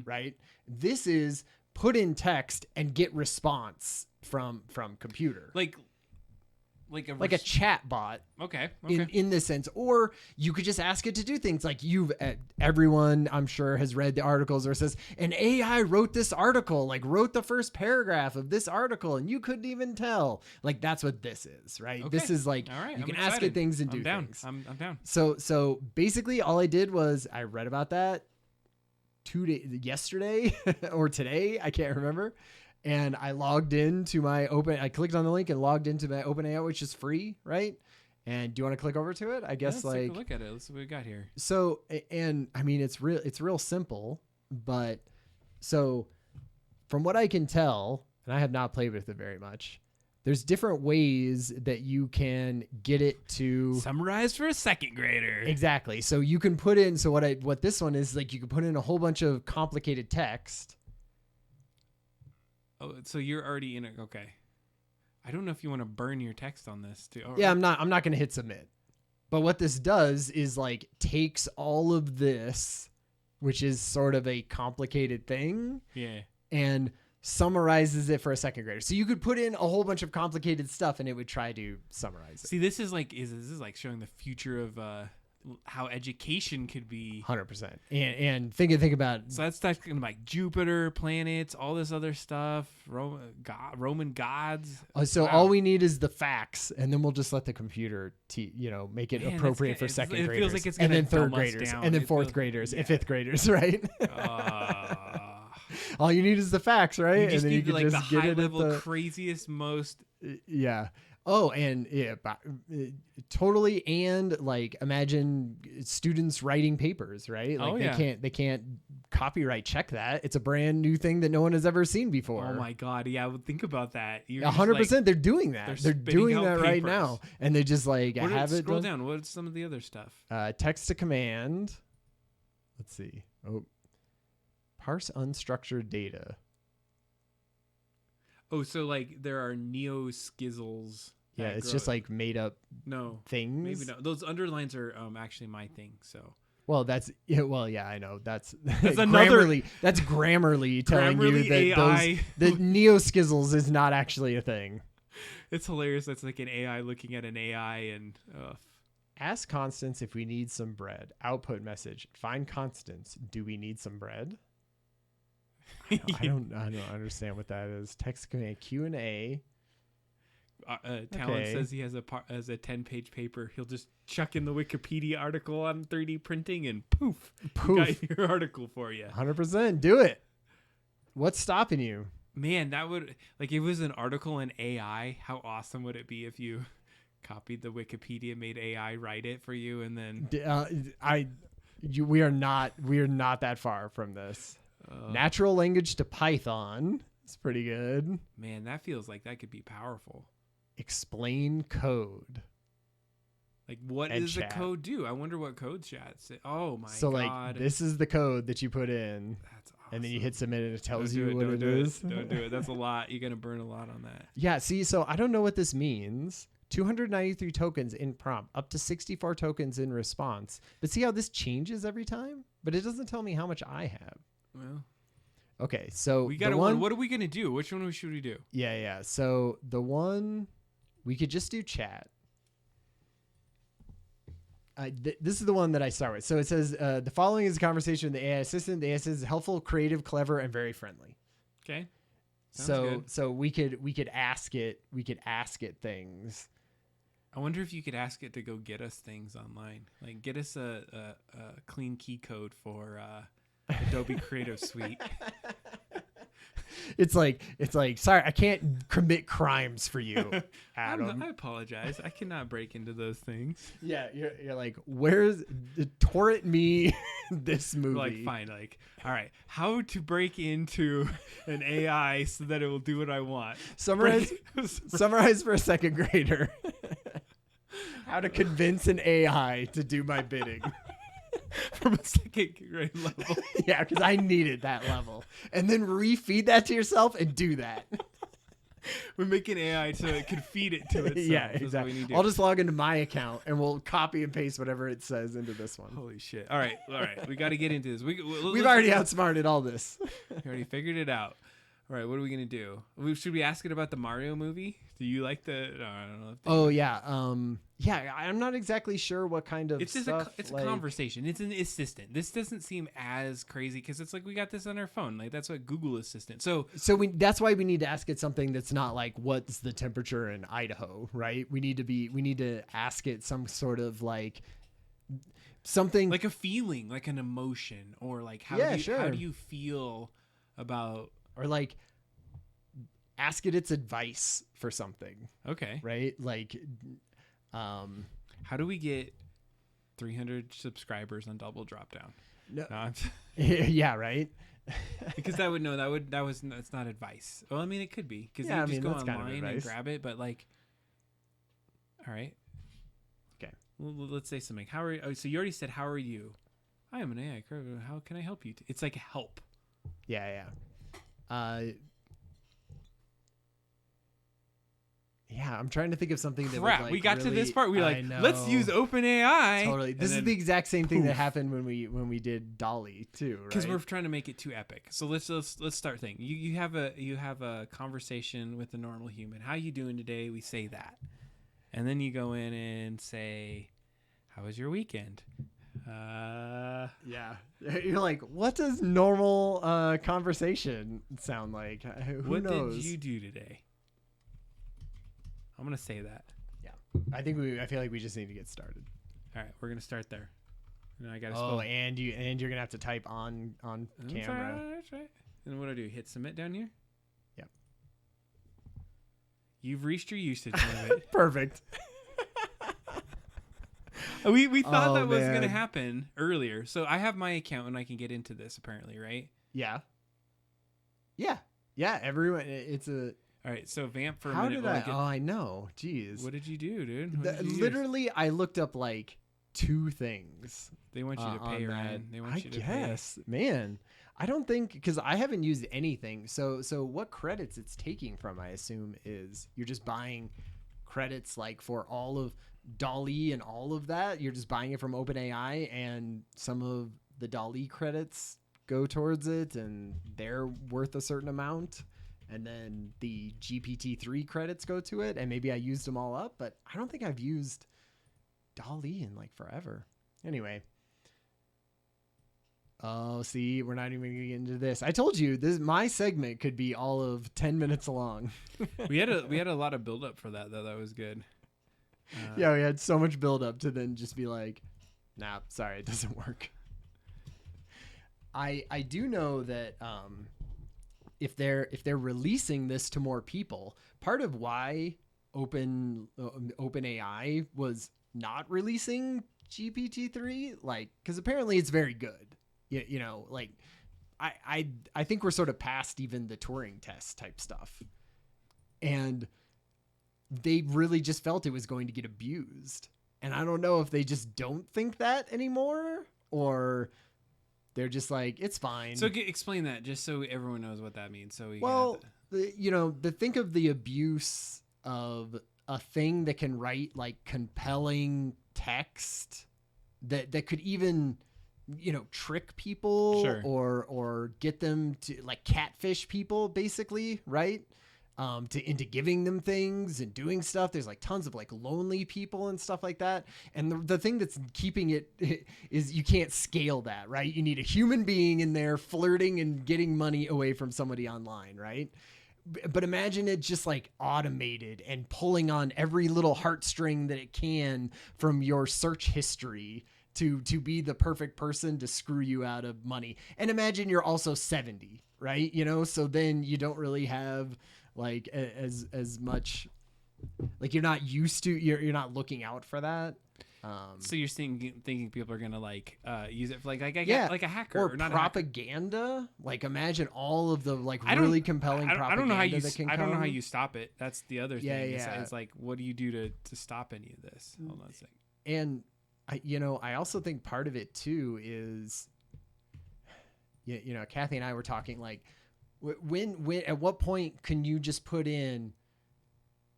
right? This is put in text and get response from computer. Like a chat bot. Okay. In this sense, or you could just ask it to do things like everyone I'm sure has read the articles where it says an AI wrote this article, like wrote the first paragraph of this article, and you couldn't even tell. Like that's what this is, right? Okay. This is like All right, you I'm can ask excited. it things and I'm do down. things. I'm down. So basically, all I did was I read about that yesterday or today, I can't remember. And I logged into I clicked on the link and logged into my OpenAI, which is free, right? And do you want to click over to it? I guess Let's take a look at it. Let's see what we got here. so, and I mean, it's real simple, but so from what I can tell, and I have not played with it very much, there's different ways that you can get it to Summarized for a second grader. exactly. So you can put in, so what this one is like, you can put in a whole bunch of complicated text. Oh, so you're already in it. Okay. I don't know if you want to burn your text on this too. Yeah, I'm not going to hit submit. But what this does is like takes all of this, which is sort of a complicated thing, Yeah. and summarizes it for a second grader. So you could put in a whole bunch of complicated stuff and it would try to summarize it. See, this is like showing the future of how education could be. 100%. And think about So that's talking like Jupiter, planets, all this other stuff, Roman gods. so Wow. all we need is the facts, and then we'll just let the computer make it Man, appropriate that's for good. second It graders, feels like it's and gonna then third dumb us graders, down. and then It fourth feels- graders, yeah. and fifth graders, right? You All you need is the facts, right? just and then need you like can the just get high it at level, the craziest, most. yeah. Oh, and yeah, totally. And like, imagine students writing papers, right? Like Oh, yeah. they can't copyright check that. It's a brand new thing that no one has ever seen before. Oh my god! Yeah, well, think about that. You're 100%. They're doing that. they're They're spitting doing out that right papers. now, and they just like have it. Scroll done. down. What's some of the other stuff? Text to command. Let's see. Oh, parse unstructured data. Oh, so like there are neo-skizzles. Yeah, that it's grow- just like made up no, things. maybe not. Those underlines are actually my thing. So Well, that's yeah, I know. That's That's another- Grammarly. That's Grammarly telling Grammarly you that AI. the neo-skizzles is not actually a thing. it's hilarious. That's like an AI looking at an AI, and Ask Constance if we need some bread. Output message. Find Constance. Do we need some bread? I don't understand what that is. Text command Q&A. Talon says he has a 10-page paper. He'll just chuck in the Wikipedia article on 3D printing and poof. Got your article for you. 100%. Do it. What's stopping you? Man, that would, like, if it was an article in AI, how awesome would it be if you copied the Wikipedia, made AI write it for you, and then we are not that far from this. Natural language to Python. It's pretty good. Man, that feels like that could be powerful. Explain code. Like, what does the code do? I wonder what code chat say. Oh my god. So like, this is the code that you put in. That's awesome. And then you hit submit and it tells you what it is. Don't do it. That's a lot. You're going to burn a lot on that. Yeah, see, so I don't know what this means. 293 tokens in prompt, up to 64 tokens in response. But see how this changes every time? But it doesn't tell me how much I have. Well, okay, so we got one. What are we going to do? Which one should we do? Yeah. So the one, we could just do chat. This is the one that I start with. So it says, the following is a conversation with the AI assistant. The AI assistant is helpful, creative, clever, and very friendly. Okay. Sounds good. So we could ask it things. I wonder if you could ask it to go get us things online. Like, get us a clean key code for Adobe Creative Suite. It's like, sorry, I can't commit crimes for you, Adam. I apologize. I cannot break into those things. Yeah, you're like, where's torrent me this movie? Like, fine, like, all right, how to break into an AI so that it will do what I want. Summarize for a second grader. How to convince an AI to do my bidding. From a second grade level. Yeah, because I needed that level. And then refeed that to yourself and do that. We're making AI so it can feed it to itself. Yeah, exactly. I'll just log into my account and we'll copy and paste whatever it says into this one. Holy shit. All right. We got to get into this. We've already outsmarted all this. We already figured it out. All right, what are we going to do? Should we ask it about the Mario movie? Do you like the... No, I don't know. Oh, yeah. Yeah, I'm not exactly sure what kind of it's stuff. It's a conversation. It's an assistant. This doesn't seem as crazy because it's like we got this on our phone. Like, that's what Google Assistant. So that's why we need to ask it something that's not like, what's the temperature in Idaho, right? We need to ask it some sort of like... something... like a feeling, like an emotion, or like how do you feel about... Or like ask it its advice for something. Okay. Right? Like how do we get 300 subscribers on Double Drop Down? No. No, yeah, right? Because that's not advice. Well, I mean it could be because you just go online and grab it, but like, all right. Okay. Well, let's say something. How are you? Oh, so you already said how are you? I am an AI. How can I help you? It's like help. Yeah. Yeah, I'm trying to think of something that Crap, would, like, we got really, to this part. We're like, let's use OpenAI. Totally. This is the exact same thing that happened when we did DALL-E too, right? Because we're trying to make it too epic. So let's start thinking. You have a conversation with a normal human. How you doing today? We say that, and then you go in and say, "How was your weekend?" Yeah. You're like, what does normal conversation sound like? Who knows? What did you do today? I'm gonna say that. Yeah, I feel like we just need to get started. All right, we're gonna start there. And I gotta. Oh, and you're gonna have to type on camera. That's right. And what do I do? Hit submit down here. Yep. You've reached your usage limit. Perfect. We thought that was gonna happen earlier, so I have my account and I can get into this apparently, right? Yeah. Everyone, it's a. All right, so vamp for a How minute. did I know. Jeez. What did you do, dude? Literally, I looked up like 2 things. They want you to pay your rent. They want you to guess, man. I don't think, because I haven't used anything. So what credits it's taking from, I assume, is you're just buying credits like for all of DALL-E and all of that. You're just buying it from OpenAI, and some of the DALL-E credits go towards it, and they're worth a certain amount. And then the GPT-3 credits go to it, and maybe I used them all up, but I don't think I've used Dali in like forever. Anyway. Oh, see, we're not even going to get into this. I told you my segment could be all of 10 minutes long. we had a lot of build up for that though. That was good. Yeah, we had so much build up to then just be like, nah, sorry, it doesn't work. I do know that if they're releasing this to more people, part of why OpenAI was not releasing GPT-3, like, because apparently it's very good. You know, like I think we're sort of past even the Turing test type stuff, and they really just felt it was going to get abused. And I don't know if they just don't think that anymore, or they're just like, it's fine. So explain that just so everyone knows what that means. So think of the abuse of a thing that can write like compelling text that could even, you know, trick people, sure, or get them to like catfish people, basically, right? Into giving them things and doing stuff. There's like tons of like lonely people and stuff like that. And the thing that's keeping it is you can't scale that, right? You need a human being in there flirting and getting money away from somebody online, right? But imagine it just like automated and pulling on every little heartstring that it can from your search history to be the perfect person to screw you out of money. And imagine you're also 70, right? You know, so then you don't really have like as much, like you're not used to, you're not looking out for that. So you're thinking people are gonna like use it for like a hacker or not propaganda. Like imagine all of the like really compelling propaganda. I don't know how you stop it. That's the other thing. It's like, what do you do to stop any of this? Hold on a second. And I also think part of it too is, you know, Kathy and I were talking like, when at what point can you just put in,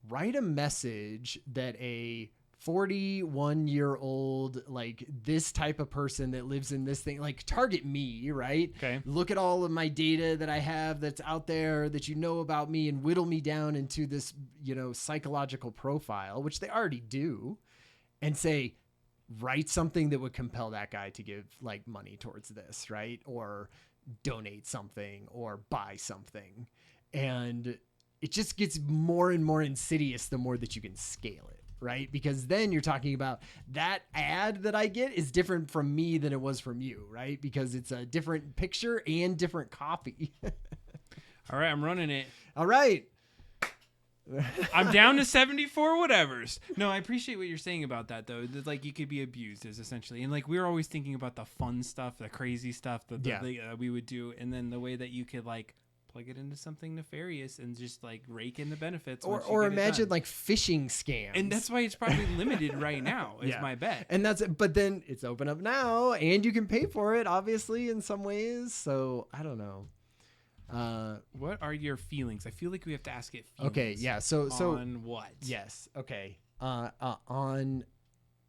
write a message that a 41-year-old, like this type of person that lives in this thing, like target me, right? Okay. Look at all of my data that I have that's out there that you know about me and whittle me down into this, you know, psychological profile, which they already do, and say, write something that would compel that guy to give like money towards this, right? Or donate something or buy something. And it just gets more and more insidious the more that you can scale it, right? Because then you're talking about that ad that I get is different from me than it was from you, right? Because it's a different picture and different copy. All right, I'm running it. All right. I'm down to 74 whatevers. No, I appreciate what you're saying about that though. Like you could be abused is essentially, and like we were always thinking about the fun stuff, the crazy stuff that we would do, and then the way that you could like plug it into something nefarious and just like rake in the benefits. Or imagine like phishing scams. And that's why it's probably limited right now is my bet. And but then it's open up now and you can pay for it obviously in some ways. So I don't know. What are your feelings? I feel like we have to ask it. Feelings okay. Yeah. So on what? Yes. Okay. On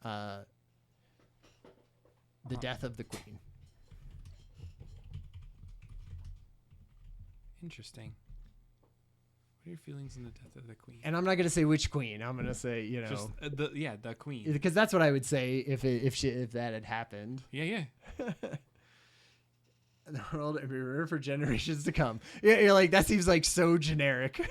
the death of the Queen. Interesting. What are your feelings on the death of the Queen? And I'm not going to say which Queen. I'm going to say, you know, just the Queen, because that's what I would say if that had happened. Yeah. The world will be remembered for generations to come. Yeah, you're like, that seems like so generic.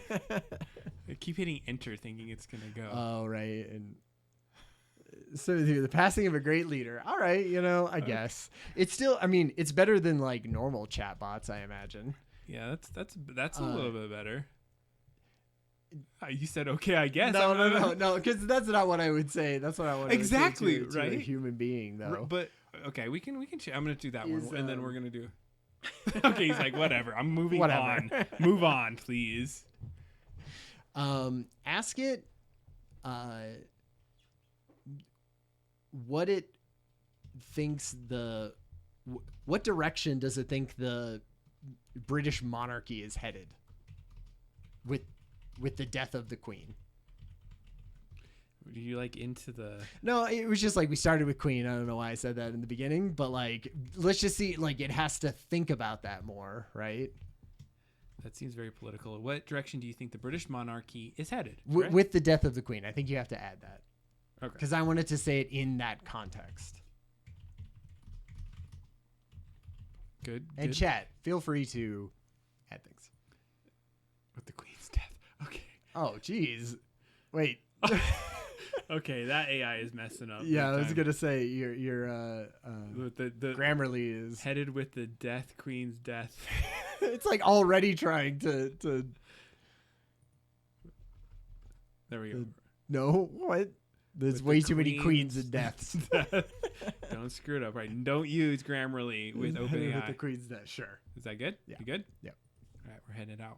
I keep hitting enter thinking it's gonna go. Oh, right. And so the passing of a great leader. All right, you know, I guess it's still, I mean, it's better than like normal chatbots, I imagine. Yeah, that's a little bit better. You said okay, I guess. No, because that's not what I would say. That's what I want exactly to right. A human being, though. But okay, we can. I'm gonna do that one, and then we're gonna do. Okay, he's like, whatever. I'm moving on. Move on, please. Ask it. What it thinks what direction does it think the British monarchy is headed with the death of the Queen? Do you like into the... No, it was just like we started with Queen. I don't know why I said that in the beginning, but like, let's just see, like it has to think about that more, right? That seems very political. What direction do you think the British monarchy is headed? With the death of the Queen. I think you have to add that. Okay. Because I wanted to say it in that context. Good. And chat, feel free to add things. With the Queen's death. Okay. Oh, geez. Wait. Okay, that AI is messing up. Yeah, I was gonna say your the Grammarly is headed with the death Queen's death. it's like already trying to. There we go. No, what? There's With way the too many queens Queen's and deaths. Don't screw it up, right? Don't use Grammarly with OpenAI. With the queen's death, sure. Is that good? Yeah. You good? Yep. All right, we're headed out.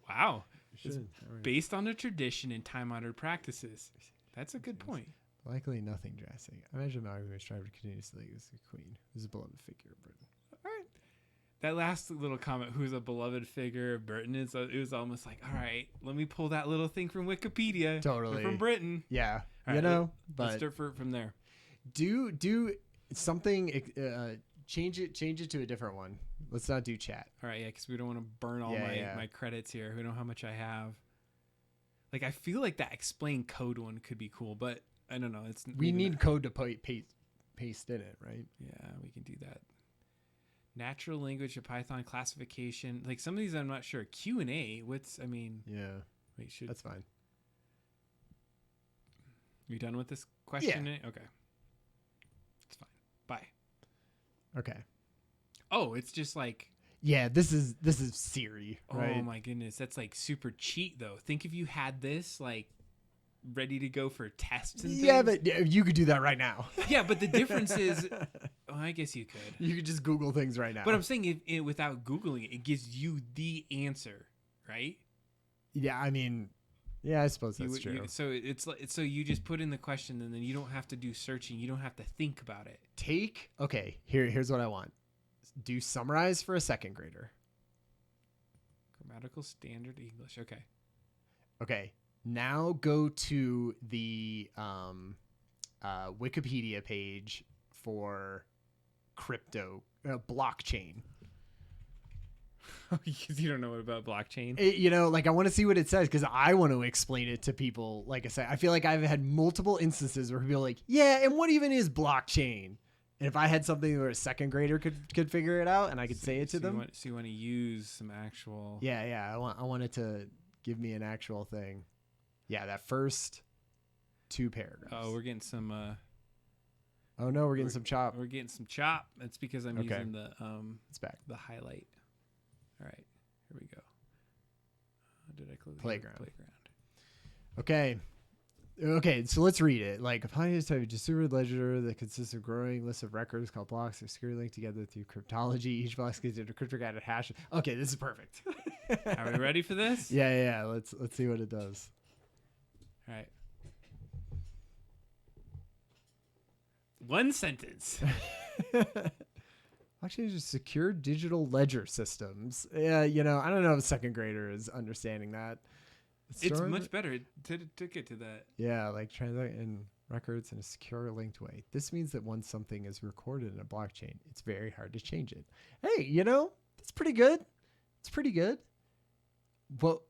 Wow. It's based on a tradition and time-honored practices. That's a good point. Likely nothing drastic. I imagine Malcolm would strive to continuously as the queen, who's a beloved figure of Britain. All right. That last little comment, who's a beloved figure of Britain, it was almost like, all right, let me pull that little thing from Wikipedia. Totally. They're from Britain. Yeah. All you right, know, let's but start from there. do something, change it to a different one. Let's not do chat. All right, yeah, because we don't want to burn all my credits here. We know how much I have. Like, I feel like that explain code one could be cool, but I don't know. We need code to paste in it, right? Yeah, we can do that. Natural language of Python classification. Like, some of these I'm not sure. Q&A. Yeah. Wait, That's fine. You done with this question? Yeah. Okay. It's fine. Bye. Okay. Oh, it's just like... Yeah, this is Siri, right? Oh my goodness, that's like super cheat though. Think if you had this like ready to go for tests and things. Yeah, but you could do that right now. Yeah, but the difference is, I guess you could. You could just Google things right now. But I'm saying without Googling it, it gives you the answer, right? Yeah, I mean, yeah, I suppose that's true. So it's like, so you just put in the question and then you don't have to do searching. You don't have to think about it. Okay, here's what I want. Do summarize for a second grader. Grammatical standard English. Okay. Okay. Now go to the Wikipedia page for crypto blockchain. Because you don't know about blockchain. Like I want to see what it says because I want to explain it to people. Like I said, I feel like I've had multiple instances where people are like, yeah, and what even is blockchain? And if I had something where a second grader could figure it out and I could say it to them. So you want to use some actual... Yeah. I want it to give me an actual thing. Yeah, that first 2 paragraphs. Oh, we're getting some... oh, no, we're getting some chop. We're getting some chop. That's because I'm using the... it's back. The highlight. All right. Here we go. Did I close Playground. Playground. Okay, so let's read it. Like, applying this type of distributed ledger that consists of growing lists of records called blocks that are securely linked together through cryptology. Each block is a cryptographic hash. Okay, this is perfect. Are we ready for this? Yeah. Let's see what it does. All right. One sentence. Actually, just secure digital ledger systems. Yeah, I don't know if a second grader is understanding that. It's much better to get to that. Yeah, like transacting records in a secure linked way. This means that once something is recorded in a blockchain, it's very hard to change it. Hey, that's pretty good. It's pretty good. Well,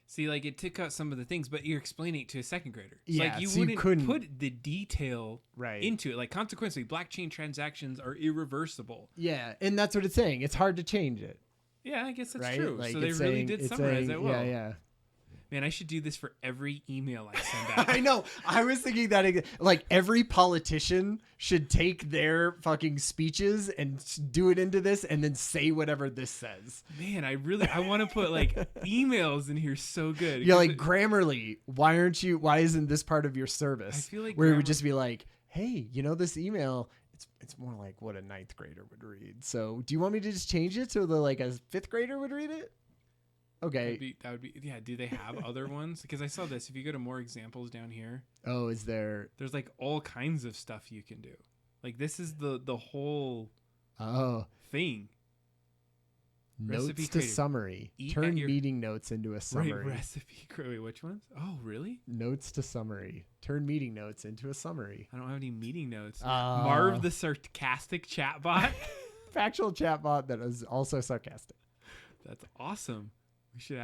see, like it took out some of the things, but you're explaining it to a second grader. Yeah, like you so wouldn't couldn't put the detail right into it. Like consequently, blockchain transactions are irreversible. Yeah, and that's what it's saying. It's hard to change it. Yeah, I guess that's right? true. Like so they really did summarize it well. Yeah. Man, I should do this for every email I send out. I know. I was thinking that like every politician should take their fucking speeches and do it into this and then say whatever this says. Man, I want to put like emails in here so good. Yeah, like Grammarly, why isn't this part of your service? I feel like where it would just be like, hey, this email, it's more like what a 9th grader would read. So do you want me to just change it so like a 5th grader would read it? Okay. That would be yeah. Do they have other ones? Because I saw this. If you go to more examples down here. Oh, is there? There's like all kinds of stuff you can do. Like this is the whole thing. Recipe Notes to creator. summary. Eat Turn at your- meeting notes into a summary. Right, recipe. Wait, which ones? Oh, really? Notes to summary. Turn meeting notes into a summary. I don't have any meeting notes. Uh, Marv the sarcastic chatbot. Factual chatbot that is also sarcastic. That's awesome. We should.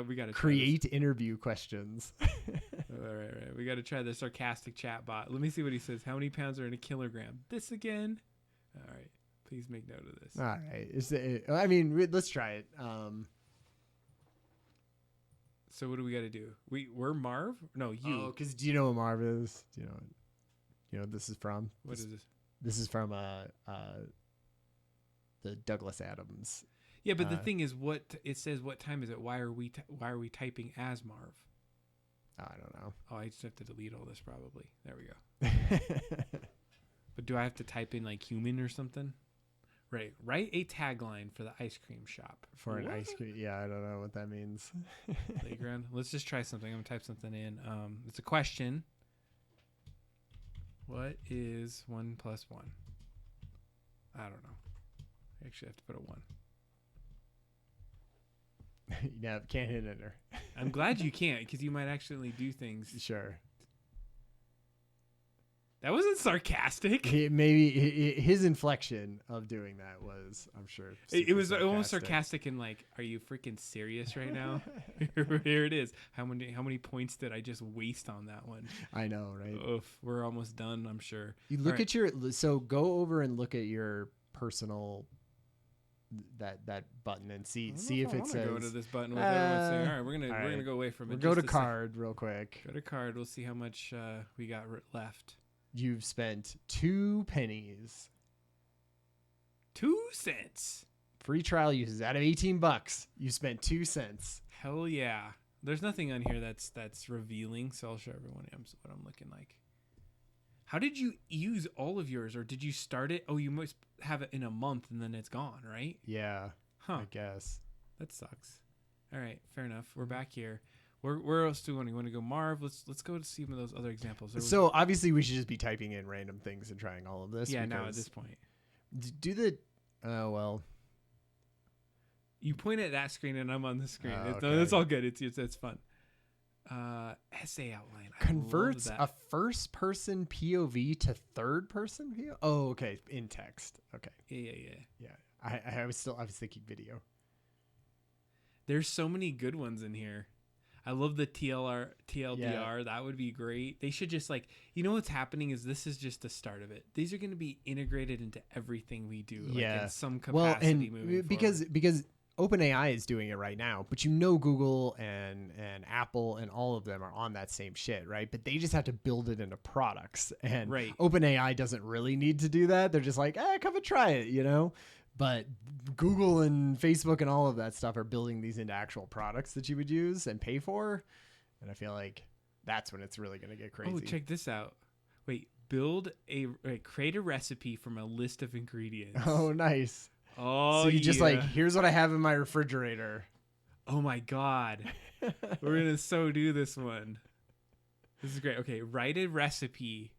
We got to Create interview questions. All right. We got to try the sarcastic chatbot. Let me see what he says. How many pounds are in a kilogram? This again. All right. Please make note of this. All right. Let's try it. So what do we got to do? We're Marv? No, you. Oh, because do you know what Marv is? Do you know what this is from? What is this? This is from the Douglas Adams. Yeah, but the thing is, what it says. What time is it? Why are we typing as Marv? I don't know. Oh, I just have to delete all this probably. There we go. But do I have to type in like human or something? Right. Write a tagline for the ice cream shop. For an ice cream. Yeah, I don't know what that means. Playground. Let's just try something. I'm gonna type something in. It's a question. What is 1 + 1? I don't know. I actually have to put a 1. Yeah, can't hit enter. I'm glad you can't, because you might accidentally do things. Sure. That wasn't sarcastic. His inflection of doing that was, I'm sure. It was almost sarcastic and like, are you freaking serious right now? Here it is. How many points did I just waste on that one? I know, right? Oof, we're almost done, I'm sure. You look at so go over and look at your personal that button and see if it says. Go to this button with everyone saying, all right, we're gonna go away from it. We'll go to card real quick. Go to card. We'll see how much we got left. You've spent 2 pennies. 2 cents. Free trial uses out of $18. You spent 2 cents. Hell yeah. There's nothing on here that's revealing, so I'll show everyone what I'm looking like. How did you use all of yours, or did you start it? Oh, you must have it in a month and then it's gone, right? Yeah. Huh. I guess. That sucks. All right, fair enough. We're back here. Where else do we want to go? You want to go Marv? Let's go to see some of those other examples. So obviously we should just be typing in random things and trying all of this. Yeah, now at this point. Do the well. You point at that screen and I'm on the screen. Okay. It's all good. It's fun. Essay outline. Converts a first person POV to third person POV. Oh, okay. In text. Okay. Yeah. I was thinking video. There's so many good ones in here. I love the TLDR. Yeah. That would be great. They should just what's happening is this is just the start of it. These are going to be integrated into everything we do. In some capacity moving because OpenAI is doing it right now, but Google and Apple and all of them are on that same shit, right? But they just have to build it into products, and OpenAI doesn't really need to do that. They're just like, come and try it, But Google and Facebook and all of that stuff are building these into actual products that you would use and pay for, and I feel like that's when it's really going to get crazy. Oh, check this out. Wait, create a recipe from a list of ingredients. Oh, nice. Oh, so you just here's what I have in my refrigerator. Oh my God. We're going to do this one. This is great. Okay. Write a recipe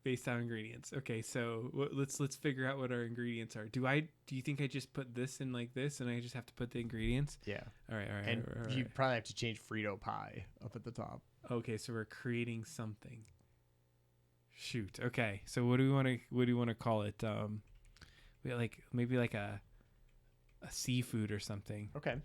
based on ingredients. Okay. So let's figure out what our ingredients are. Do you think I just put this in like this and I just have to put the ingredients? Yeah. All right. And you probably have to change Frito pie up at the top. Okay. So we're creating something. Shoot. Okay. So what do we want to call it? Maybe a seafood or something. Okay.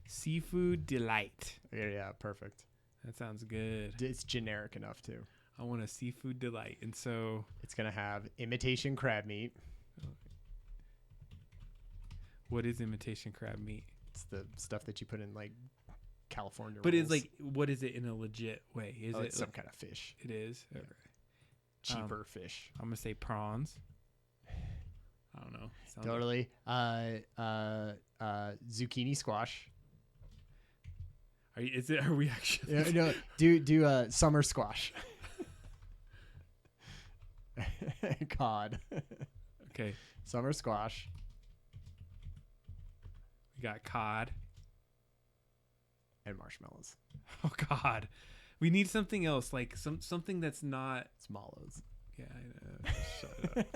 Seafood delight. Yeah, perfect. That sounds good. It's generic enough too. I want a seafood delight, and so it's gonna have imitation crab meat. What is imitation crab meat? It's the stuff that you put in California. But rolls. It's what is it in a legit way? Is it some kind of fish? It is. Yeah. Okay. Cheaper fish. I'm gonna say prawns. I don't know. Totally. Zucchini squash. Are we actually? Yeah, no. Do summer squash. Cod. Okay. Summer squash. We got cod. And marshmallows. Oh God. We need something else, something that's not. It's mallows. Yeah, I know. Shut up.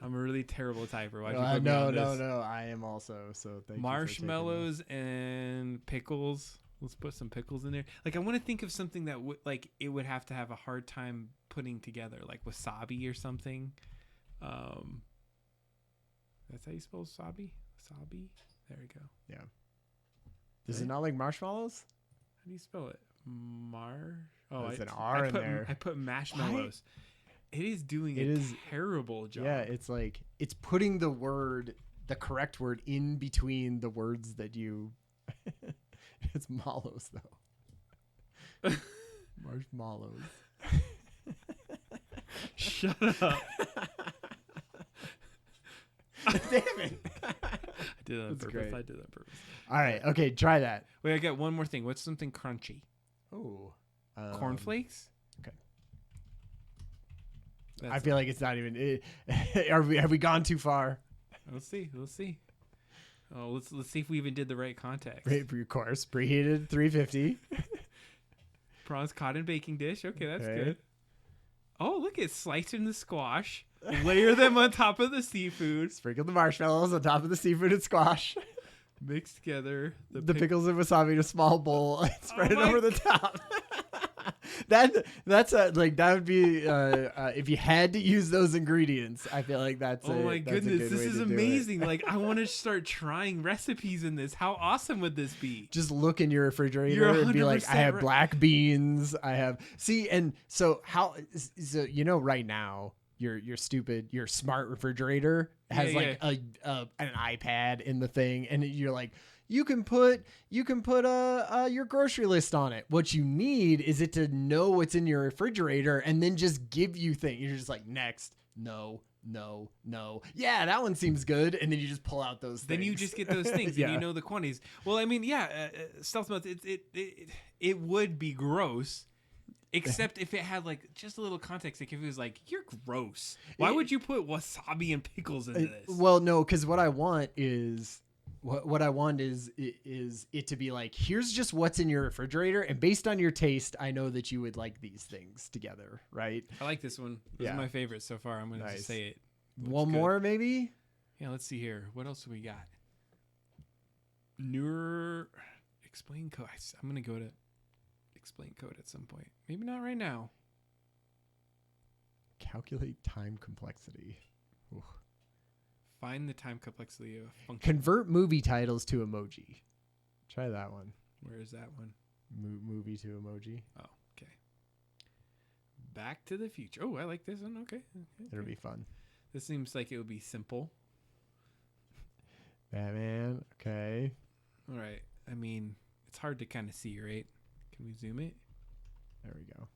I'm a really terrible typer. Why'd you put me no, on no, this? no. I am also. So thank Marshmallows and pickles. Let's put some pickles in there. Like I want to think of something that would like it would have to have a hard time putting together, like wasabi or something. That's how you spell wasabi. Wasabi. There we go. you. Yeah. Is it not like marshmallows? How do you spell it? There's an R in there. I put marshmallows. It is doing It a is- terrible job. Yeah, it's like it's putting the correct word in between the words that you. It's mallows though. Marshmallows. Shut up. Damn it! I did that on That's purpose. great. I did that on purpose. All right. Okay. Try that. Wait, I got one more thing. What's something crunchy? Oh. Cornflakes? okay. I That's- feel like it's not even. Have we gone too far? Let's see. Let's see. Oh, let's see if we even did the right context. Of course, preheated 350. Prawns caught in baking dish. Okay, that's Okay. good. Oh, look, it's sliced in the squash. Layer them on top of the seafood. Sprinkle the marshmallows on top of the seafood and squash. Mix together The pickles and wasabi in a small bowl and spread it my over the top. That's like that would be if you had to use those ingredients. I feel like that's. Oh my that's a goodness, good this way is to do it. amazing. Like I want to start trying recipes in this. How awesome would this be? Just look in your refrigerator You're and be like, I 100% have right. black beans. I have and so right now your smart refrigerator has Yeah, an iPad in the thing, and you're like. You can put your grocery list on it. What you need is it to know what's in your refrigerator and then just give you things. You're just like, next, no. Yeah, that one seems good. And then you just pull out those things. Then you just get those things Yeah. and you know the quantities. Well, I mean, stealth mode, it would be gross. Except if it had like just a little context, like if it was like, you're gross. Why would you put wasabi and pickles into this? Well, no, because what I want is it to be like, here's just what's in your refrigerator, and based on your taste, I know that you would like these things together, right? I like this one. This Yeah. is my favorite so far. I'm going to Nice. just say it. Looks One good. more, maybe. Yeah, let's see here. What else do we got? Explain code. I'm going to go to explain code at some point. Maybe not right now. Calculate time complexity. Ooh. Find the time complexity of a function. Convert movie titles to emoji. Try that one. Where is that one? Movie to emoji. Oh, okay. Back to the Future. Oh, I like this one. Okay. It'll be fun. This seems like it would be simple. Batman. Okay. All right. I mean, it's hard to kind of see, right? Can we zoom it? There we go.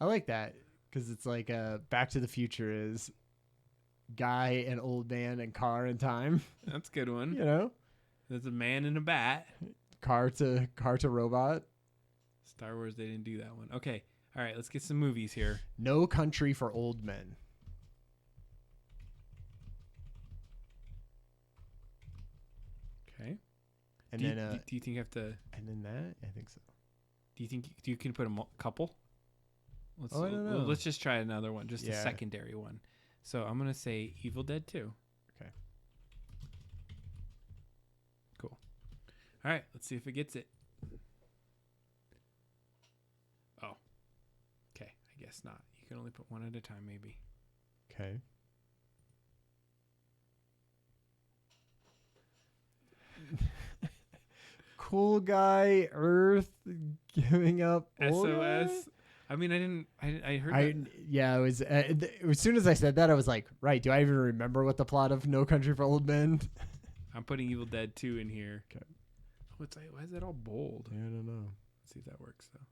I like that because it's like Back to the Future is guy and old man and car and time. That's a good one. You know, There's a man and a bat. car to robot. Star Wars, they didn't do that one. Okay. All right. Let's get some movies here. No Country for Old Men. Okay. And do, then you, do you think you have to? and then that I think so. Do you think you can put a couple? Let's, Oh, I don't know. Let's just try another one, just a Yeah. secondary one. So I'm gonna say Evil Dead 2. Okay. Cool. All right, let's see if it gets it. Oh. Okay, I guess not. You can only put one at a time, maybe. Okay. Cool guy, Earth giving up. old guy? SOS. I mean, I didn't. I heard. I that. yeah, it was as soon as I said that, I was like, right, do I even remember what the plot of No Country for Old Men? I'm putting Evil Dead 2 in here. Okay. Oh, it's why is that all bold? I don't know. Let's see if that works though.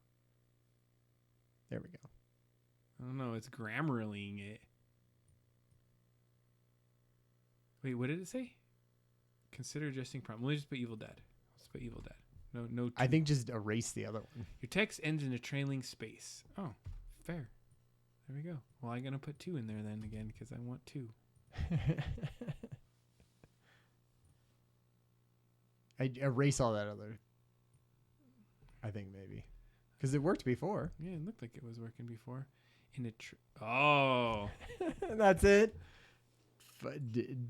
There we go. I don't know. It's grammarlying it. Wait, what did it say? Consider adjusting prompt. Let me just put Evil Dead. Let's put Evil Dead. No. I think just erase the other one. Your text ends in a trailing space. Oh, fair. There we go. Well, I'm gonna put 2 in there then again because I want 2. I erase all that other. I think maybe because it worked before. Yeah, it looked like it was working before. In a oh. That's it.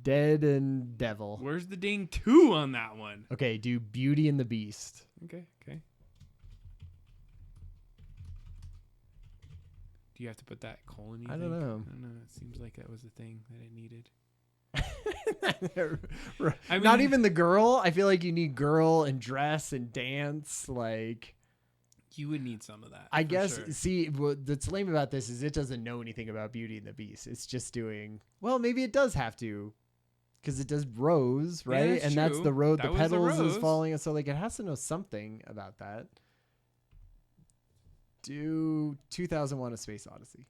Dead and Devil. Where's the ding 2 on that one? Okay, do Beauty and the Beast. Okay. Do you have to put that colon? I don't know. I don't know. It seems like that was the thing that I needed. I mean, not even the girl. I feel like you need girl and dress and dance. Like, you would need some of that. I guess. Sure. See, what's lame about this is it doesn't know anything about Beauty and the Beast. It's just doing. Well, maybe it does have to, because it does rose, right? Yeah, and that's true. the road. That the petals rose. is falling, so like it has to know something about that. Do 2001: A Space Odyssey.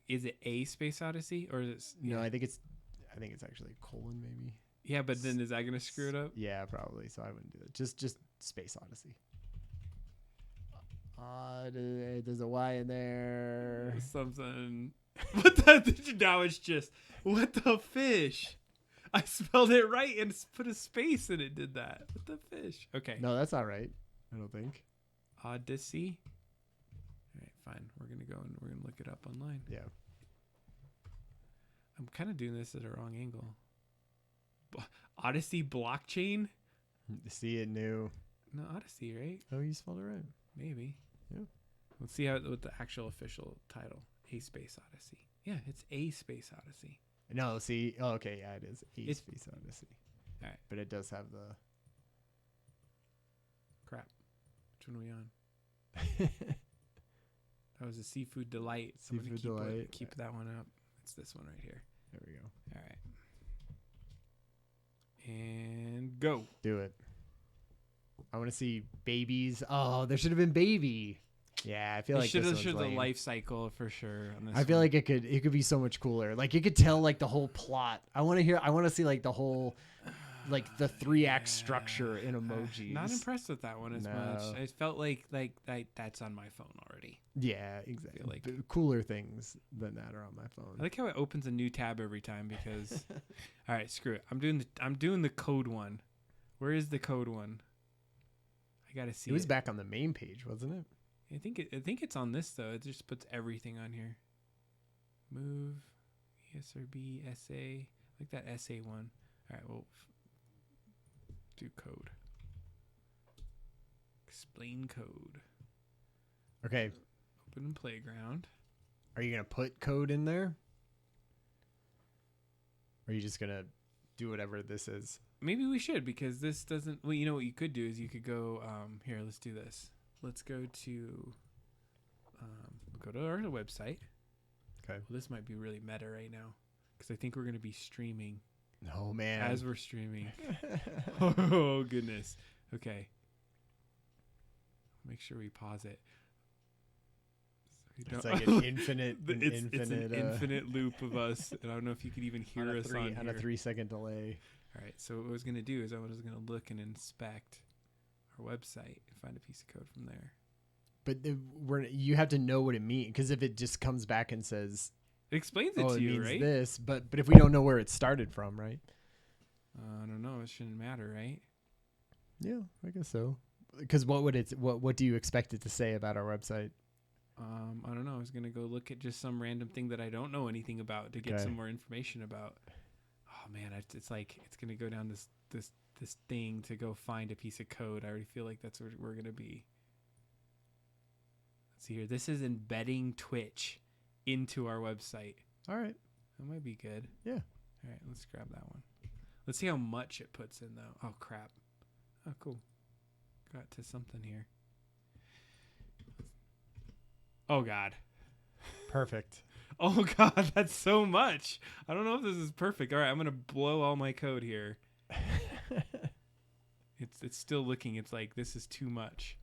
Is it a Space Odyssey or is it? No, I think it's actually a colon maybe. Yeah, but then is that gonna screw it up? Yeah, probably. So I wouldn't do it. Just Space Odyssey. There's a Y in there. Something. What the? Now it's just what the fish. I spelled it right and put a space and it did that. What the fish? Okay. No, that's not right. I don't think. Odyssey. All right, fine. We're gonna go and we're gonna look it up online. Yeah. I'm kind of doing this at a wrong angle. Odyssey blockchain? See it new. No, Odyssey, right? Oh, you spelled it right. Maybe. Yeah. Let's see what the actual official title. A Space Odyssey. Yeah, it's A Space Odyssey. No, see. Oh, okay. Yeah, it is. A Space Odyssey. All right. But it does have the. Crap. Which one are we on? That was a Seafood Delight. Seafood Delight. Keep that one up. It's this one right here. There we go. All right. And go. Do it. I want to see babies. Oh, there should have been baby. Yeah, I feel like should this have one's the lame. life cycle for sure. On this I feel one. like it could be so much cooler. Like you could tell like the whole plot. I want to see like the whole, like the 3-act structure in emojis. Not impressed with that one as much. I felt like that's on my phone already. Yeah, exactly. Like cooler things than that are on my phone. I like how it opens a new tab every time because. All right, screw it. I'm doing the code one. Where is the code one? I gotta see. It was back on the main page, wasn't it? I think it's on this though. It just puts everything on here. Move, ESRB, SA, like that SA one. All right, we'll do code. Explain code. Okay. Open in Playground. Are you gonna put code in there? Or are you just gonna do whatever this is? Maybe we should because this doesn't. Well, you know what you could do is you could go. Here, let's do this. Let's go to our website. Okay. Well, this might be really meta right now because I think we're going to be streaming. Oh man. As we're streaming. Oh goodness. Okay. Make sure we pause it. So it's like an infinite. It's an infinite loop of us, and I don't know if you could even hear us on a 3-second delay. All right. So what I was going to do is I was going to look and inspect our website and find a piece of code from there. But you have to know what it means, because if it just comes back and says it explains it to it you, means right? This, but if we don't know where it started from, right? I don't know. It shouldn't matter, right? Yeah, I guess so. Because what do you expect it to say about our website? I don't know. I was gonna go look at just some random thing that I don't know anything about to get some more information about. Oh man, it's like it's gonna go down this thing to go find a piece of code. I already feel like that's where we're gonna be. Let's see here. This is embedding Twitch into our website. All right, that might be good. Yeah. All right, let's grab that one. Let's see how much it puts in though. Oh crap. Oh cool. Got to something here. Oh god. Perfect. Oh god, that's so much. I don't know if this is perfect. All right, I'm gonna blow all my code here. It's still looking. It's like this is too much.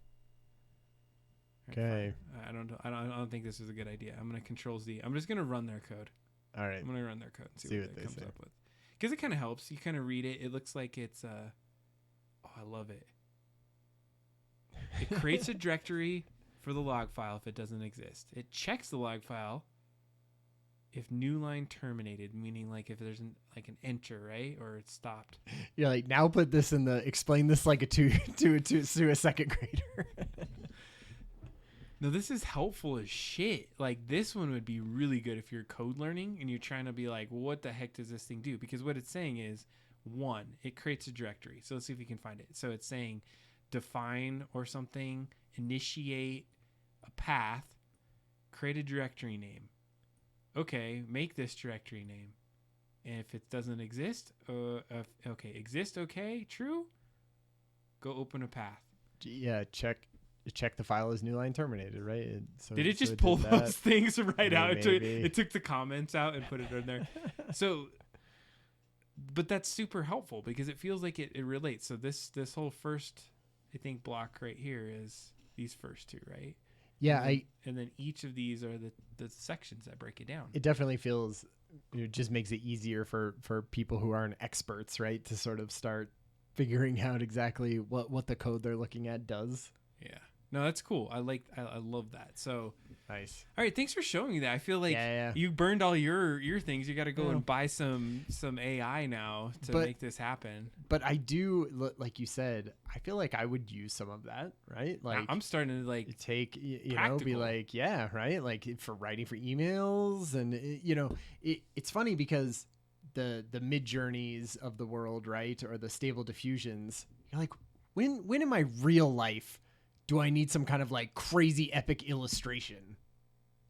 Okay. I don't think this is a good idea. I'm gonna Control-Z. I'm just gonna run their code. All right. I'm gonna run their code and see what they comes say. up with. Because it kind of helps. You kind of read it. It looks like it's oh, I love it. It creates a directory for the log file if it doesn't exist. It checks the log file if new line terminated, meaning like if there's an enter, right? Or it's stopped. You're like, now put this in explain this like to a second grader. No, this is helpful as shit. Like, this one would be really good if you're code learning and you're trying to be like, what the heck does this thing do? Because what it's saying is, one, it creates a directory. So let's see if we can find it. So it's saying define or something, initiate a path, create a directory name. Okay, make this directory name. And if it doesn't exist, okay, exist, okay, true. Go open a path. Yeah, check the file as new line terminated, right? Did it just pull those things right out? It took the comments out and put it in there. So, but that's super helpful because it feels like it relates. So this whole first, I think, block right here is these first two, right? Yeah, and then each of these are the sections that break it down. It definitely feels, it just makes it easier for people who aren't experts, right, to sort of start figuring out exactly what the code they're looking at does. Yeah. No, that's cool. I love that. So nice. All right, thanks for showing me that. I feel like you burned all your things. You got to go and buy some AI now to make this happen. But I do, like you said, I feel like I would use some of that, right? Like I'm starting to like take, be like, yeah, right? Like for writing for emails and it's funny because the Midjourneys of the world, right? Or the Stable Diffusions, you're like, when in my real life do I need some kind of like crazy epic illustration?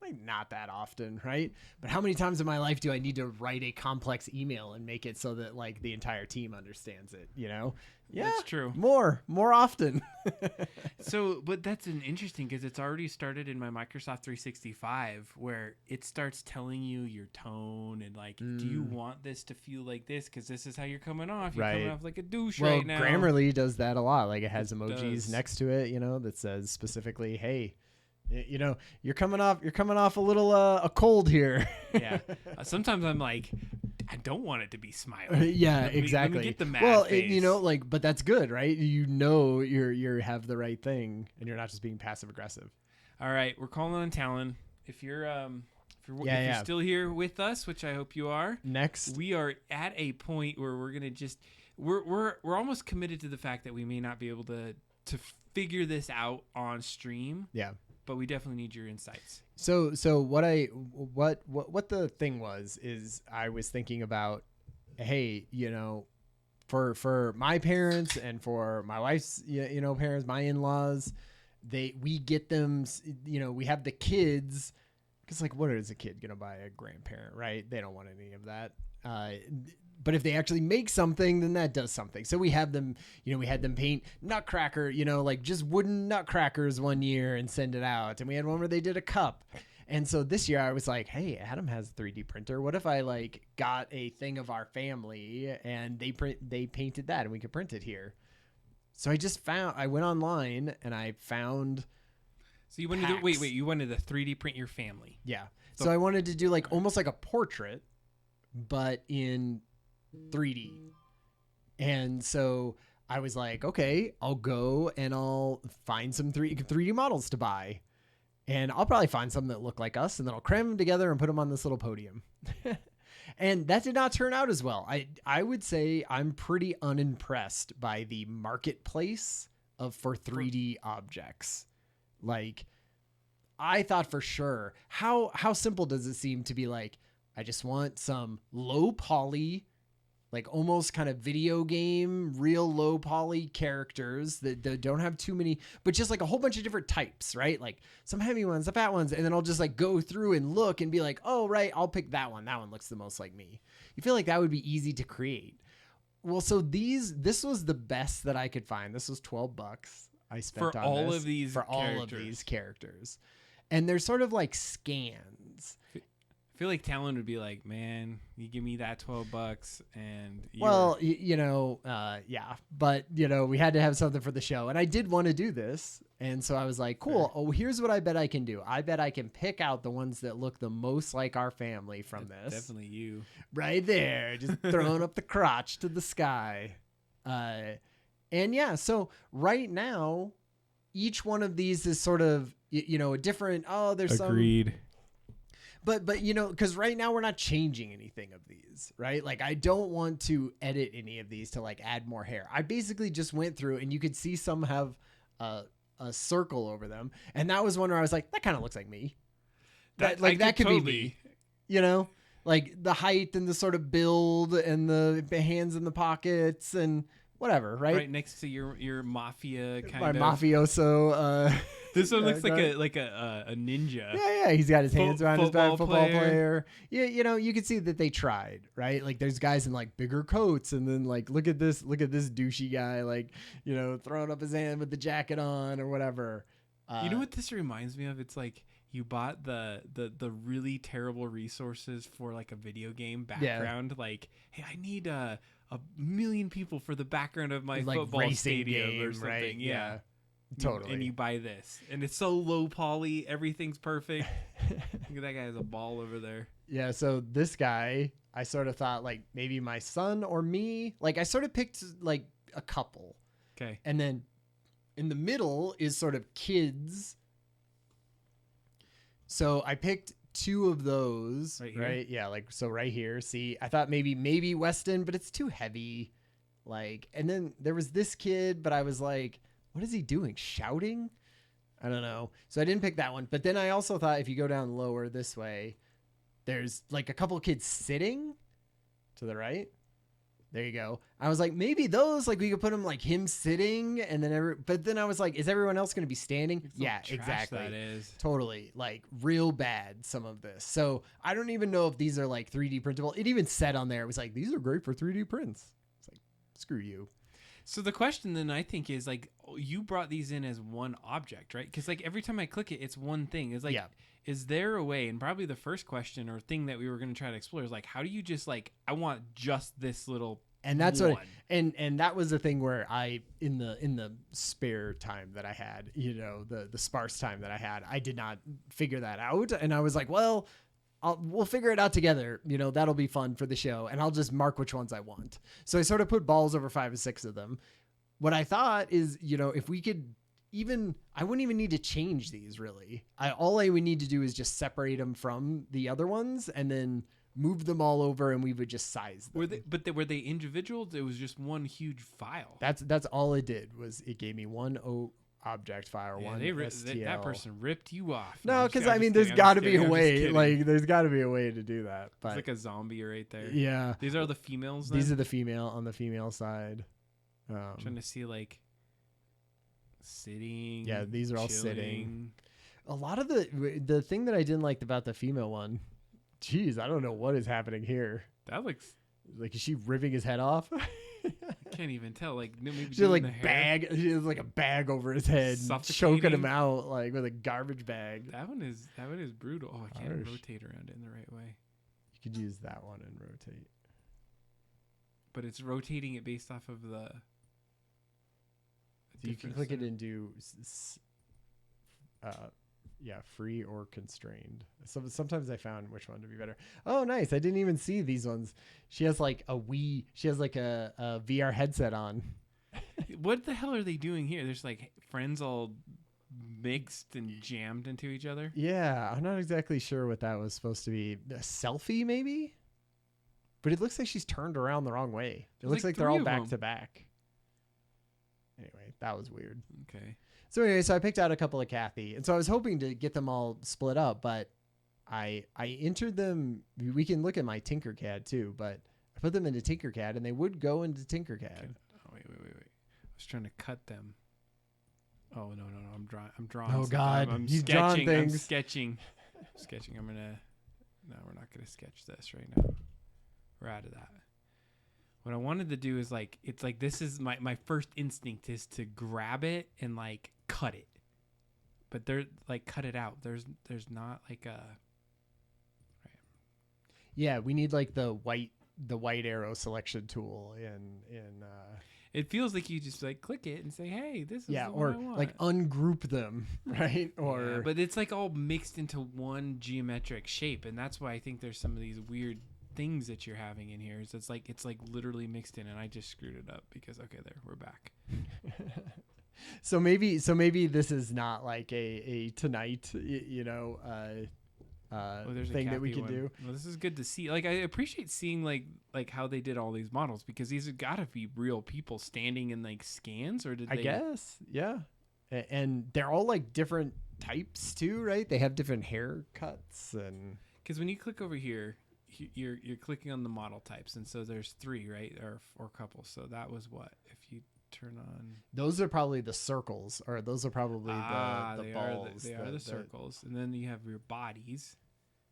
Like not that often, right? But how many times in my life do I need to write a complex email and make it so that like the entire team understands it, Yeah, that's true. More often. So, but that's an interesting because it's already started in my Microsoft 365 where it starts telling you your tone and like, do you want this to feel like this? Because this is how you're coming off. You're coming off like a douche right now. Grammarly does that a lot. Like it has emojis next to it, that says specifically, hey, you're coming off a little a cold here. Yeah. Sometimes I'm like, I don't want it to be smiling. Yeah, exactly. Let me get the mad face. But that's good, right? You have the right thing, and you're not just being passive aggressive. All right, we're calling on Talon. If you're still here with us, which I hope you are. Next, we are at a point where we're gonna we're almost committed to the fact that we may not be able to figure this out on stream. Yeah. But we definitely need your insights. So what the thing was is I was thinking about, hey, for my parents and for my wife's parents, my in-laws, we get them, we have the kids, because like what is a kid gonna buy a grandparent, right? They don't want any of that. But if they actually make something, then that does something. So we have them, we had them paint Nutcracker, like just wooden Nutcrackers one year and send it out. And we had one where they did a cup. And so this year I was like, hey, Adam has a 3D printer. What if I like got a thing of our family and they painted that and we could print it here? So I went online and I found. So you wanted to, you wanted to 3D print your family. Yeah. So I wanted to do like almost like a portrait, but in 3D. And so I was like, okay, I'll go and I'll find some 3D models to buy. And I'll probably find some that look like us and then I'll cram them together and put them on this little podium. And that did not turn out as well. I would say I'm pretty unimpressed by the marketplace for 3D objects. Like I thought for sure, how simple does it seem to be like, I just want some low poly, like almost kind of video game, real low poly characters that don't have too many, but just like a whole bunch of different types, right? Like some heavy ones, the fat ones. And then I'll just like go through and look and be like, oh, right, I'll pick that one. That one looks the most like me. You feel like that would be easy to create. Well, so this was the best that I could find. This was $12 I spent for on all this, of these for all of these characters. And they're sort of like scans. I feel like Talon would be like, man, you give me that $12 and yeah, but we had to have something for the show and I did want to do this. And so I was like, cool. Oh, here's what I bet I can do. I bet I can pick out the ones that look the most like our family from this. Definitely you. Right there. Just throwing up the crotch to the sky. And yeah, so right now, each one of these is sort of, a different, there's Agreed. But because right now we're not changing anything of these, right? Like I don't want to edit any of these to like add more hair. I basically just went through and you could see some have a circle over them. And that was one where I was like, that kind of looks like me. That That could totally be me, you know, like the height and the sort of build and the hands in the pockets and whatever, right next to your mafia kind my of mafioso. This one looks like a ninja. Yeah, he's got his hands around his back, football player. Yeah, you know, you can see that they tried, right? Like there's guys in like bigger coats, and then like look at this douchey guy, like, you know, throwing up his hand with the jacket on or whatever. You know what this reminds me of? It's like you bought the really terrible resources for like a video game background. Yeah. Like, hey, I need a million people for the background of my like football stadium game, or something. Right? Yeah. Totally. And you buy this, and it's so low poly, everything's perfect. Look at that guy has a ball over there. Yeah, so this guy, I sort of thought like maybe my son or me. Like I sort of picked like a couple. Okay. And then in the middle is sort of kids. So I picked 2 of those. Right? Yeah, like so right here. See, I thought maybe Weston, but it's too heavy. Like, and then there was this kid, but I was like, what is he doing? Shouting? I don't know. So I didn't pick that one. But then I also thought if you go down lower this way, there's like a couple of kids sitting to the right. There you go. I was like, maybe those, like we could put him like him sitting and then but then I was like, is everyone else going to be standing? Yeah, exactly. That is totally like real bad. Some of this. So I don't even know if these are like 3D printable. It even said on there, it was like, these are great for 3D prints. It's like, screw you. So the question then I think is like, you brought these in as one object, right? Because like every time I click it, it's one thing. It's like, is there a way? And probably the first question or thing that we were going to try to explore is like, how do you just like, I want just this little. And that's one. what, and that was the thing where I, in the spare time that I had, you know, the sparse time that I had, I did not figure that out. And I was like, well, we'll figure it out together. You know, that'll be fun for the show. And I'll just mark which ones I want. So I sort of put balls over 5 or 6 of them. What I thought is, you know, if we could I wouldn't even need to change these really. All I would need to do is just separate them from the other ones and then move them all over and we would just size them. Were they individuals? It was just one huge file. That's all it did was it gave me one object file, one STL. That person ripped you off. No, because I mean, there's got to be a way. Like, there's got to be a way to do that. But it's like a zombie right there. Yeah. These are the females. Then? These are the female on the female side. Trying to see like sitting. Yeah, these are all chilling. Sitting. A lot of the thing that I didn't like about the female one. Geez, I don't know what is happening here. That looks like, is she ripping his head off? I can't even tell. Like maybe she like bag. She has like a bag over his head, choking him out like with a garbage bag. That one is brutal. Oh, I can't rotate around it in the right way. You could use that one and rotate. But it's rotating it based off of the. So you can click it and do. Free or constrained. So sometimes I found which one to be better. Oh, nice. I didn't even see these ones. She has like a VR headset on. What the hell are they doing here? There's like friends all mixed and jammed into each other. Yeah, I'm not exactly sure what that was supposed to be. A selfie maybe? But it looks like she's turned around the wrong way. It looks like they're all back to back. Anyway, that was weird. Okay. So anyway, I picked out a couple of Kathy. And so I was hoping to get them all split up, but I entered them. We can look at my Tinkercad too, but I put them into Tinkercad and they would go into Tinkercad. Okay. Oh, wait. I was trying to cut them. Oh, no. I'm drawing. Oh, God. I'm He's sketching. drawing things. I'm sketching. No, we're not going to sketch this right now. We're out of that. What I wanted to do is like, it's like, this is my first instinct is to grab it and like cut it, but they're like, cut it out. There's not like a, right. Yeah. We need like the white arrow selection tool in it feels like you just like click it and say, hey, this is the one or I want. like ungroup them, right? Or yeah, but it's like all mixed into one geometric shape, and that's why I think there's some of these weird things that you're having in here. Is it's like literally mixed in, and I just screwed it up because there we're back. So maybe this is not like a tonight, thing that we can do. Well, this is good to see. Like, I appreciate seeing like how they did all these models, because these have got to be real people standing in like scans, or did they? I guess, yeah. And they're all like different types too, right? They have different haircuts and. Because when you click over here, you're clicking on the model types, and so there's 3, right, or couples. So that was what if you turn on. Those are probably the circles, or those are probably the balls. They are the circles, and then you have your bodies.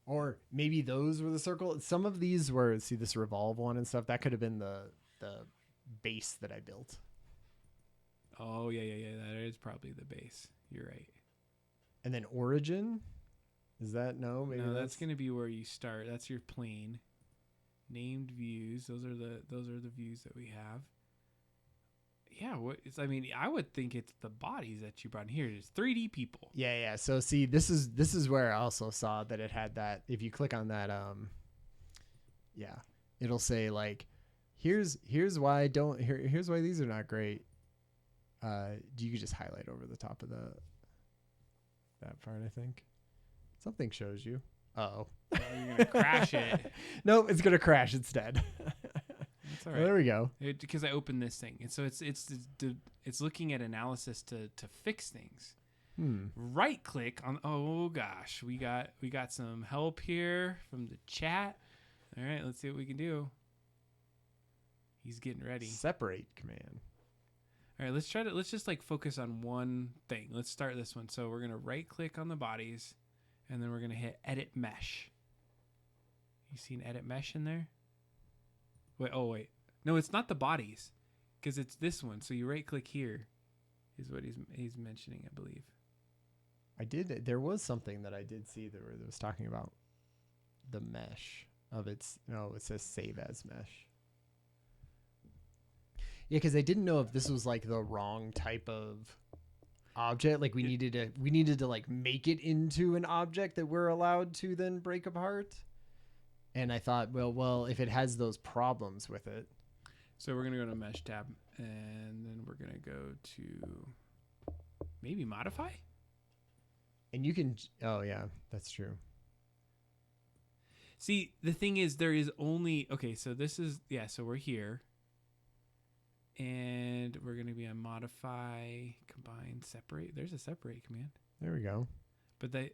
Or maybe those were the circle. Some of these were, see this revolve one and stuff. That could have been the base that I built. Oh yeah. That is probably the base. You're right. And then origin, is that no? Maybe no, that's going to be where you start. That's your plane. Named views. Those are the views that we have. Yeah, I would think it's the bodies that you brought in here. It's 3D people. Yeah. So see, this is where I also saw that it had that. If you click on that, it'll say like, here's why here's why these are not great. You could just highlight over the top of that part. I think something shows you. Uh-oh. Oh, you're gonna crash it. No, it's gonna crash instead. That's all right. Well, there we go. Because I opened this thing, and so it's looking at analysis to fix things. Right click on. Oh gosh, we got some help here from the chat. All right, let's see what we can do. He's getting ready. Separate command. All right, let's just like focus on one thing. Let's start this one. So we're gonna right click on the bodies, and then we're gonna hit edit mesh. You see an edit mesh in there? Wait. No, it's not the bodies, because it's this one. So you right click here, is what he's mentioning, I believe. There was something that I did see that was talking about the mesh of its. No, it says save as mesh. Yeah, because I didn't know if this was like the wrong type of object. Like we needed to like make it into an object that we're allowed to then break apart. And I thought, well, if it has those problems with it. So we're gonna go to mesh tab, and then we're gonna go to maybe modify. And you can. Oh yeah, that's true. See, the thing is, there is only So this is So we're here. And we're going to be on modify, combine, separate. There's a separate command. There we go. But I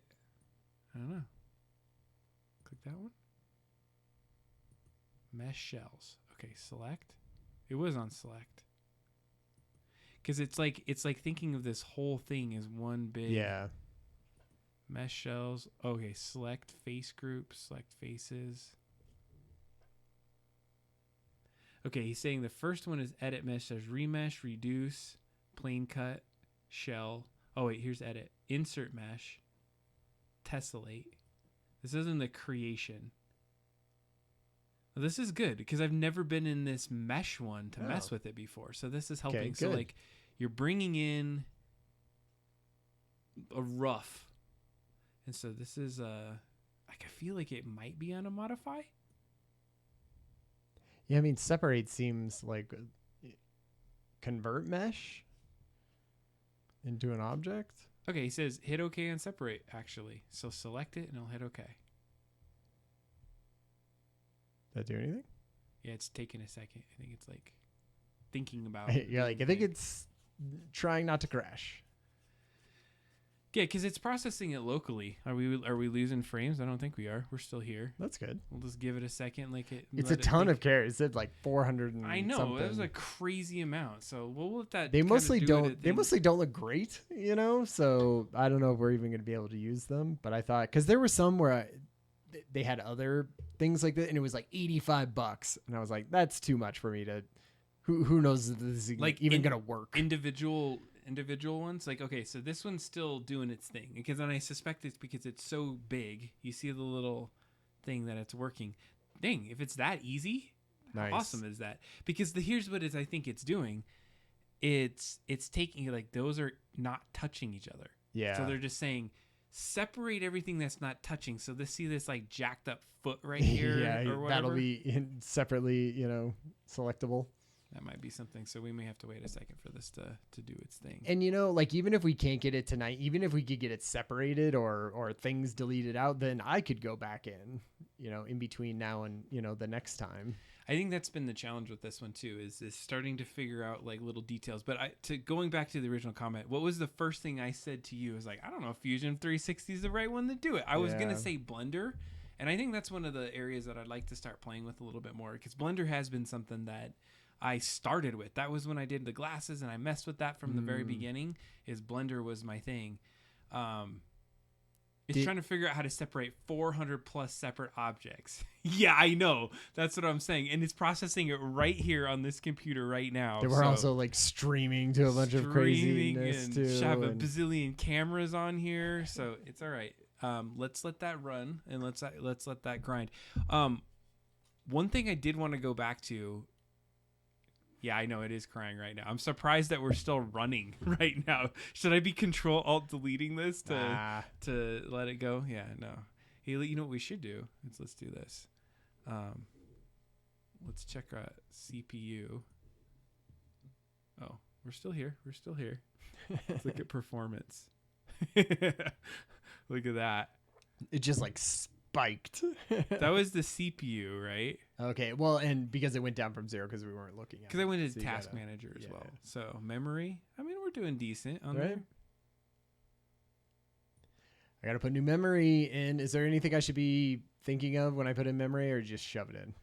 don't know. Click that one. Mesh shells. Okay, select. It was on select. Because it's like thinking of this whole thing as one big mesh shells. Okay, select face group, select faces. Okay, he's saying the first one is edit mesh. There's remesh, reduce, plane cut, shell. Oh wait, here's edit. Insert mesh, tessellate. This isn't the creation. Well, this is good because I've never been in this mesh one to mess with it before. So this is helping. Okay, so like you're bringing in a rough. And so this is like I feel like it might be on a modify. Yeah, I mean, separate seems like convert mesh into an object. Okay, he says hit OK on separate, actually. So select it, and I'll hit OK. Did that do anything? Yeah, it's taking a second. I think it's like thinking about You're like, I think it's trying not to crash. Yeah, because it's processing it locally. Are we losing frames? I don't think we are. We're still here. That's good. We'll just give it a second. It's a ton of characters. It's like 400 and I know something. that was a crazy amount. So we'll let that. They mostly don't. They mostly don't look great, you know. So I don't know if we're even going to be able to use them. But I thought because there were some where they had other things like that, and it was like $85, and I was like, that's too much for me to. Who knows if this is like even going to work? Individual ones, like, okay, so this one's still doing its thing because then I suspect it's because it's so big. You see the little thing that it's working. Dang, if it's that easy, nice. How awesome is that? Because here's what I think it's doing. It's taking like those are not touching each other. Yeah. So they're just saying separate everything that's not touching. So see this like jacked up foot right here. Yeah, or whatever. That'll be separately, selectable. That might be something. So we may have to wait a second for this to do its thing. And, like even if we can't get it tonight, even if we could get it separated or things deleted out, then I could go back in, in between now and, the next time. I think that's been the challenge with this one too, is starting to figure out like little details. But going back to the original comment, what was the first thing I said to you? I was like, I don't know if Fusion 360 is the right one to do it. I was going to say Blender. And I think that's one of the areas that I'd like to start playing with a little bit more, because Blender has been something that I started with. That was when I did the glasses, and I messed with that from the very beginning. Is Blender was my thing. It's trying to figure out how to separate 400 plus separate objects. Yeah, I know. That's what I'm saying. And it's processing it right here on this computer right now. They were also like streaming to a bunch of craziness and too. Have a bazillion cameras on here, so it's all right. Let's let that run, and let's let that grind. One thing I did want to go back to. Yeah, I know it is crying right now. I'm surprised that we're still running right now. Should I be Control-Alt-deleting this to let it go? Yeah, no. Hey, you know what we should do? Let's do this. Let's check our CPU. Oh, we're still here. We're still here. Let's look at performance. Look at that. It just like spiked. That was the CPU, right? Okay, well, and because it went down from 0 because we weren't looking at it. Because I went to Task Manager as well. So memory, I mean, we're doing decent on there. I got to put new memory in. Is there anything I should be thinking of when I put in memory, or just shove it in?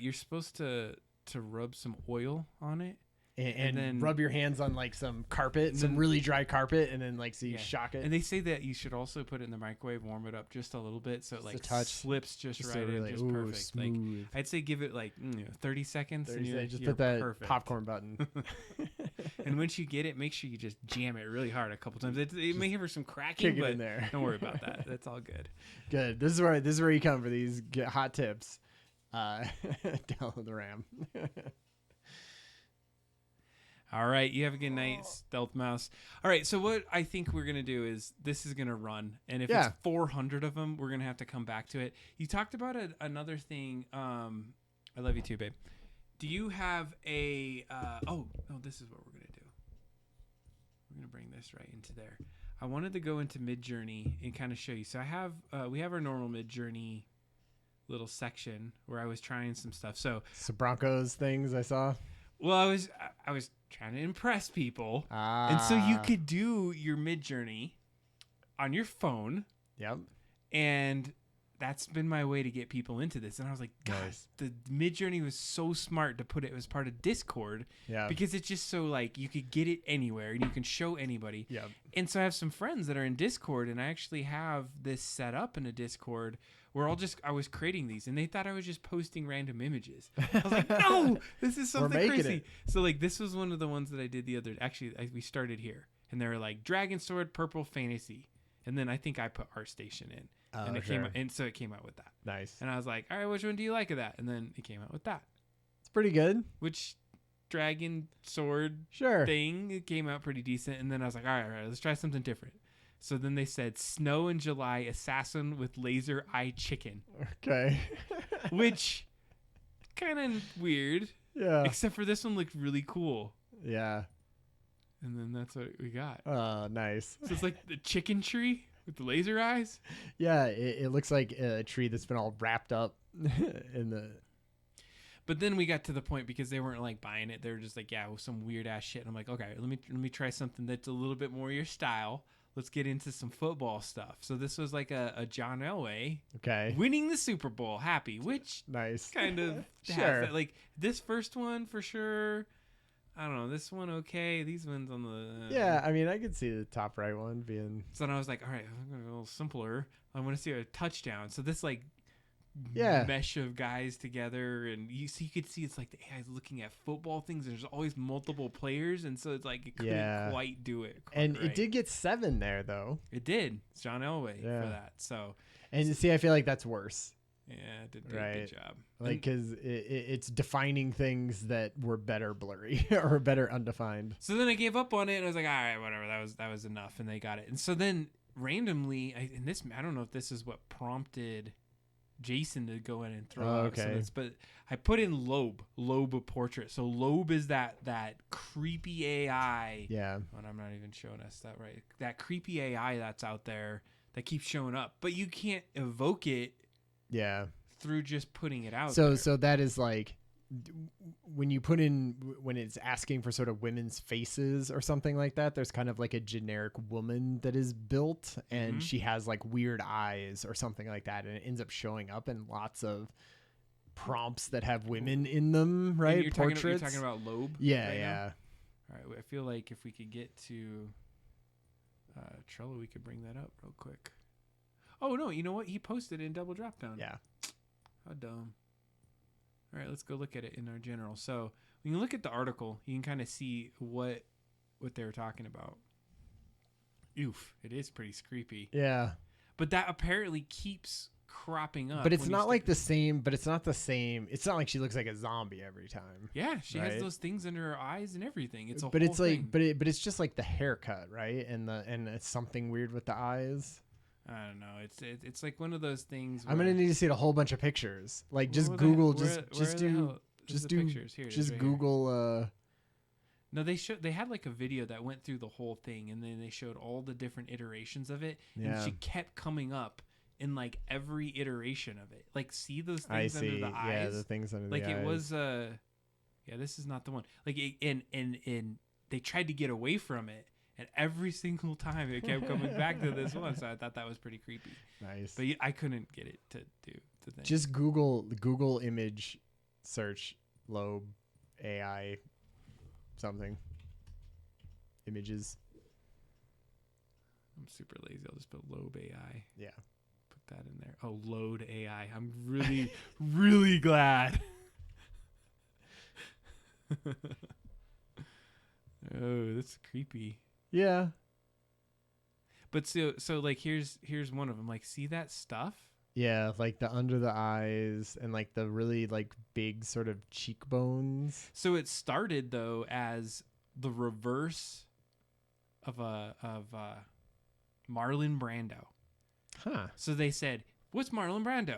You're supposed to rub some oil on it. And then rub your hands on like some carpet, some really dry carpet, and then like you shock it. And they say that you should also put it in the microwave, warm it up just a little bit, so it like slips just right in, just perfect. Smooth. Like I'd say give it like 30 seconds. 30 seconds. Just put that popcorn button. And once you get it, make sure you just jam it really hard a couple times. It may hear some cracking, but don't worry about that. That's all good. Good. This is where you come for these hot tips. Download the RAM. All right, you have a good night, Stealth Mouse. All right, so what I think we're going to do is this is going to run. And if it's 400 of them, we're going to have to come back to it. You talked about another thing. I love you too, babe. Do you have a... this is what we're going to do. We're going to bring this right into there. I wanted to go into Midjourney and kind of show you. So we have our normal Midjourney little section where I was trying some stuff. So Broncos things I saw. Well, I was trying to impress people, and so you could do your Midjourney on your phone. Yep. And that's been my way to get people into this. And I was like, guys, the Midjourney was so smart to put it as part of Discord. Yeah. Because it's just so like you could get it anywhere and you can show anybody. Yeah. And so I have some friends that are in Discord, and I actually have this set up in a Discord where I was creating these, and they thought I was just posting random images. I was like, no, this is something crazy. So like this was one of the ones that I did the other. Actually, we started here, and they were like Dragon Sword Purple Fantasy, and then I think I put ArtStation in, and it came out, and so it came out with that. Nice. And I was like, all right, which one do you like of that? And then it came out with that. It's pretty good. Which Dragon Sword thing, it came out pretty decent. And then I was like, all right, let's try something different. So then they said Snow in July Assassin with Laser Eye Chicken. Okay. Which kind of weird. Yeah. Except for this one looked really cool. Yeah. And then that's what we got. Oh, nice. So it's like the chicken tree with the laser eyes. Yeah, it looks like a tree that's been all wrapped up in the... But then we got to the point because they weren't like buying it. They were just like, yeah, with some weird ass shit. And I'm like, okay, let me try something that's a little bit more your style. Let's get into some football stuff. So this was like a John Elway winning the Super Bowl, happy, which nice kind of has that. Like this first one for sure. I don't know, this one okay. These ones on the yeah. I mean, I could see the top right one being. So then I was like, all right, I'm gonna go a little simpler. I want to see a touchdown. So this like mesh of guys together, and you could see it's like the AI is looking at football things. There's always multiple players, and so it's like it couldn't quite do it. And it did get 7 there though. It did. It's John Elway for that. So and see, I feel like that's worse. Yeah, it did a good job. Like because it's defining things that were better blurry or better undefined. So then I gave up on it, and I was like, all right, whatever. That was enough, and they got it. And so then randomly, I don't know if this is what prompted Jason to go in and throw out some of this, but I put in Loeb portrait. So Loeb is that creepy AI. Yeah. And I'm not even showing us that right. That creepy AI that's out there that keeps showing up, but you can't evoke it Yeah. through just putting it out So there. so that is like when you put in when it's asking for sort of women's faces or something like that, there's kind of like a generic woman that is built and she has like weird eyes or something like that, and it ends up showing up in lots of prompts that have women in them, right? And you're Portraits. talking about Loeb. Yeah, right yeah. now? All right. I feel like if we could get to Trello, we could bring that up real quick. Oh no! You know what? He posted in Double Drop Down. Yeah. How dumb. All right, let's go look at it in our general. So when you look at the article, you can kind of see what they were talking about. Oof, it is pretty creepy. Yeah. But that apparently keeps cropping up. But it's not like the same. But it's not the same. It's not like she looks like a zombie every time. Yeah, she right? has those things under her eyes and everything. It's a but whole it's like, thing. but it's just like the haircut, right? And it's something weird with the eyes. I don't know. It's like one of those things. I'm gonna need to see a whole bunch of pictures. Like just Where Google, the- just where the do, hell is just the do, pictures? Here it is just right here. Google. No, they had like a video that went through the whole thing, and then they showed all the different iterations of it, Yeah. and she kept coming up in like every iteration of it. Like, see those I things under see. the eyes? Yeah, the things under Like the eyes. it was yeah, this is not the one. Like and they tried to get away from it, and every single time it kept coming back to this one. So I thought that was pretty creepy. Nice. But I couldn't get it to do the thing. Just Google image search Loeb AI something images. I'm super lazy. I'll just put Loeb AI. Yeah. Put that in there. Oh, Load AI. I'm really, really glad. Oh, that's creepy. Yeah. But so like here's one of them. Like, see that stuff? Yeah, like the under the eyes and like the really like big sort of cheekbones. So it started though as the reverse of Marlon Brando. Huh. So they said, "What's Marlon Brando?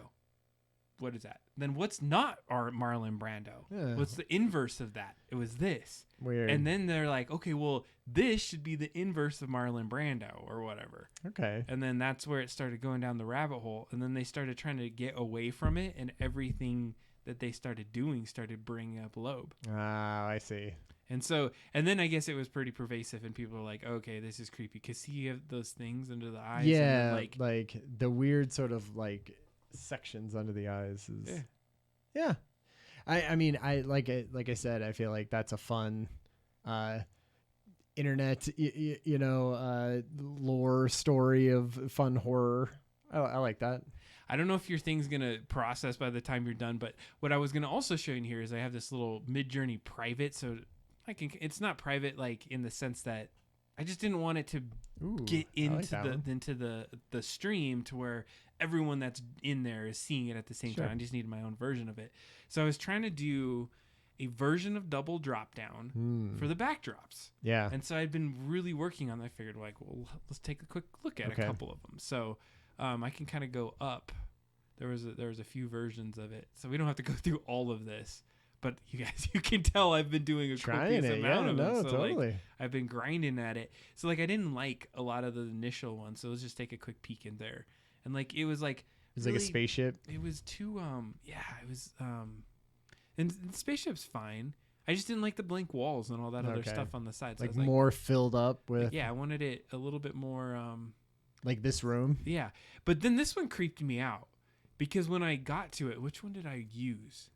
What is that? Then what's not our Marlon Brando? Yeah. What's the inverse of that? It was this." Weird. And then they're like, "Okay, well, this should be the inverse of Marlon Brando or whatever." Okay. And then that's where it started going down the rabbit hole. And then they started trying to get away from it, and everything that they started doing started bringing up Loeb. Ah, I see. And so, and then I guess it was pretty pervasive, and people were like, "Okay, this is creepy," because see, you have those things under the eyes. Yeah, and like the weird sort of like sections under the eyes is. Yeah. I mean, I like I said, I feel like that's a fun, internet, lore story of fun horror. I like that. I don't know if your thing's gonna process by the time you're done, but what I was gonna also show you here is I have this little Midjourney private, so it's not private like in the sense that I just didn't want it to Ooh, get I like into the stream to where everyone that's in there is seeing it at the same Sure. time. I just needed my own version of it. So I was trying to do a version of Double Drop Down for the backdrops. Yeah. And so I'd been really working on that. I figured, like, well, let's take a quick look at Okay. a couple of them. So I can kind of go up. There was a few versions of it, so we don't have to go through all of this. But you guys, you can tell I've been doing a Trying copious it. amount Yeah, of no, them. So totally. like, I've been grinding at it. So like, I didn't like a lot of the initial ones. So let's just take a quick peek in there. And like, it was like It's like a really- spaceship. It was too it was and the spaceship's fine. I just didn't like the blank walls and all that other Okay. stuff on the sides. So Like I was more filled up with yeah, I wanted it a little bit more like this room. yeah. But then this one creeped me out because when I got to it, which one did I use?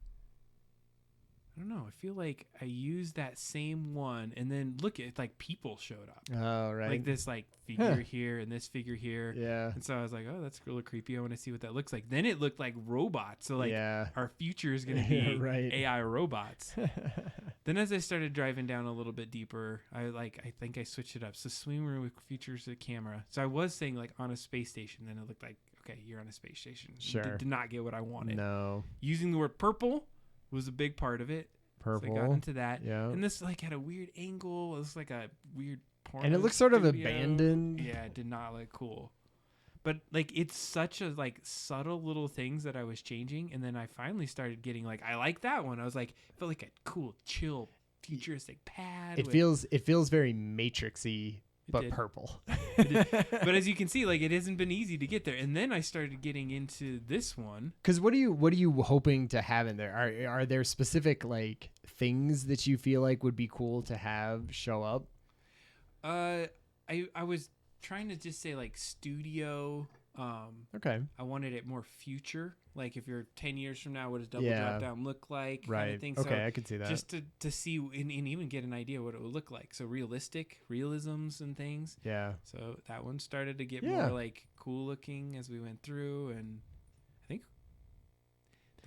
I don't know. I feel like I used that same one, and then look at like people showed up, Oh, right. like this like figure here and this figure here. Yeah. And so I was like, oh, that's really creepy. I want to see what that looks like. Then it looked like robots. So like yeah. our future is going to be Right. AI robots. Then as I started driving down a little bit deeper, I think I switched it up. So swing room with features of camera. So I was saying like on a space station. Then it looked like, okay, you're on a space station. Sure. Did not get what I wanted. No. Using the word purple was a big part of it. Purple. So I got into that. Yeah. And this like had a weird angle. It was like a weird porno And it looks sort of studio. abandoned. Yeah, it did not look cool. But like it's such a like subtle little things that I was changing, and then I finally started getting like I like that one. I was like it felt like a cool, chill, futuristic pad. It feels very Matrixy, but did. purple. But as you can see, like it hasn't been easy to get there. And then I started getting into this one. Because what are you hoping to have in there? Are there specific like things that you feel like would be cool to have show up? I was trying to just say like studio. Okay. I wanted it more future. Like if you're 10 years from now, what does Double Drop Down look like? Right. Kind of thing. Okay, So I could see that. just to see and even get an idea what it would look like. So realisms and things. Yeah. So that one started to get Yeah. more like cool looking as we went through, and I think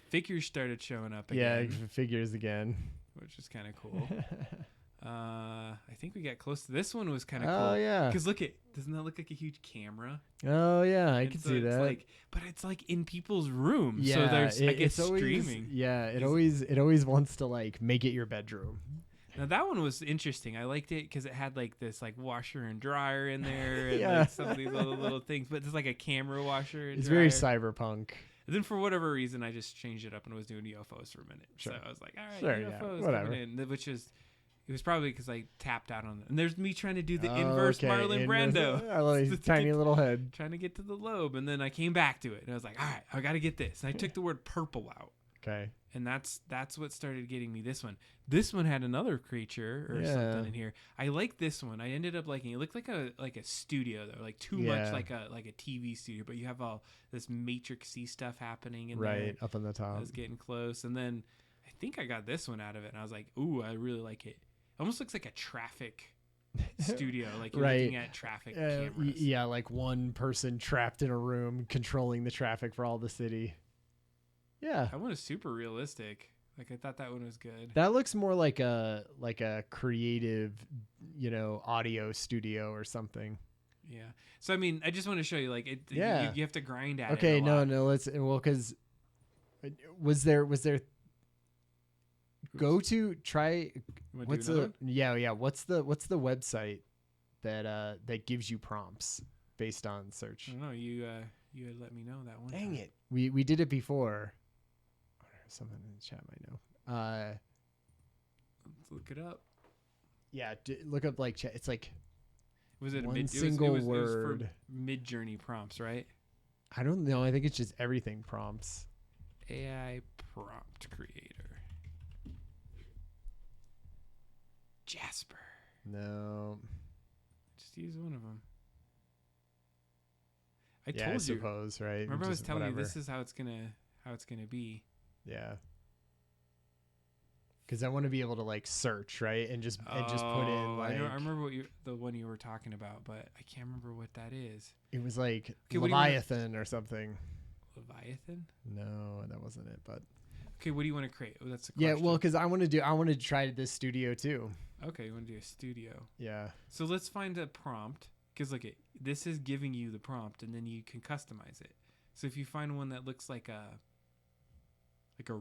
figures started showing up again. Yeah, figures again. Which is kind of cool. I think we got close to this one. Was kind of cool. Oh yeah. Because doesn't that look like a huge camera? Oh yeah, I And can so see it's that. like, but it's like in people's rooms. Yeah, So there's I guess it's always, streaming. Yeah, it always wants to like make it your bedroom. Now that one was interesting. I liked it because it had like this like washer and dryer in there, and Yeah. like some of these other little things. But there's like a camera washer. And It's dryer. very cyberpunk. And then for whatever reason, I just changed it up and was doing UFOs for a minute. Sure. So I was like, all right, Sure, yeah, UFOs whatever. coming in, which is. It was probably because I tapped out on it. And there's me trying to do the inverse Marlon Brando. I love his To tiny get- little head. Trying to get to the lobe. And then I came back to it. And I was like, all right, I got to get this. And I took the word purple out. Okay. And that's what started getting me this one. This one had another creature or something in here. I like this one. I ended up liking it. It looked like a studio though, like too much like a TV studio. But you have all this matrixy stuff happening in there. Right up on the I top. was getting close, and then I think I got this one out of it, and I was like, "Ooh, I really like it." Almost looks like a traffic studio, like you're Right. looking at traffic cameras. Yeah, like one person trapped in a room controlling the traffic for all the city. Yeah. That one is super realistic. Like I thought that one was good. That looks more like a creative, audio studio or something. Yeah. So I mean, I just want to show you, like, it. Yeah. You have to grind at it. Okay, a lot. no, let's. Well, because was there go to try You wanna do what's another the one? what's the website that gives you prompts based on search? I don't know. You had let me know that one. Dang time. it, we did it before. Someone in the chat might know. Let's look it up. Yeah, look up like chat. It's like Was it one a mid? single it was word. for Mid-Journey prompts, right? I don't know. I think it's just everything prompts. AI prompt creator. Jasper. No. Just use one of them. I Yeah, I told you. suppose, right? Remember I was Just telling whatever. you this is how it's gonna be. Yeah. Because I want to be able to like search, right, and just put in Oh, like I remember the one you were talking about, but I can't remember what that is. it was like Okay, what do you wanna- Leviathan or something. Leviathan. No, that wasn't it. But Okay, what do you want to create? Oh, that's the yeah, question. well, because I want to try this studio too. Okay, you want to do a studio. Yeah. So let's find a prompt, because look, this is giving you the prompt, and then you can customize it. So if you find one that looks like a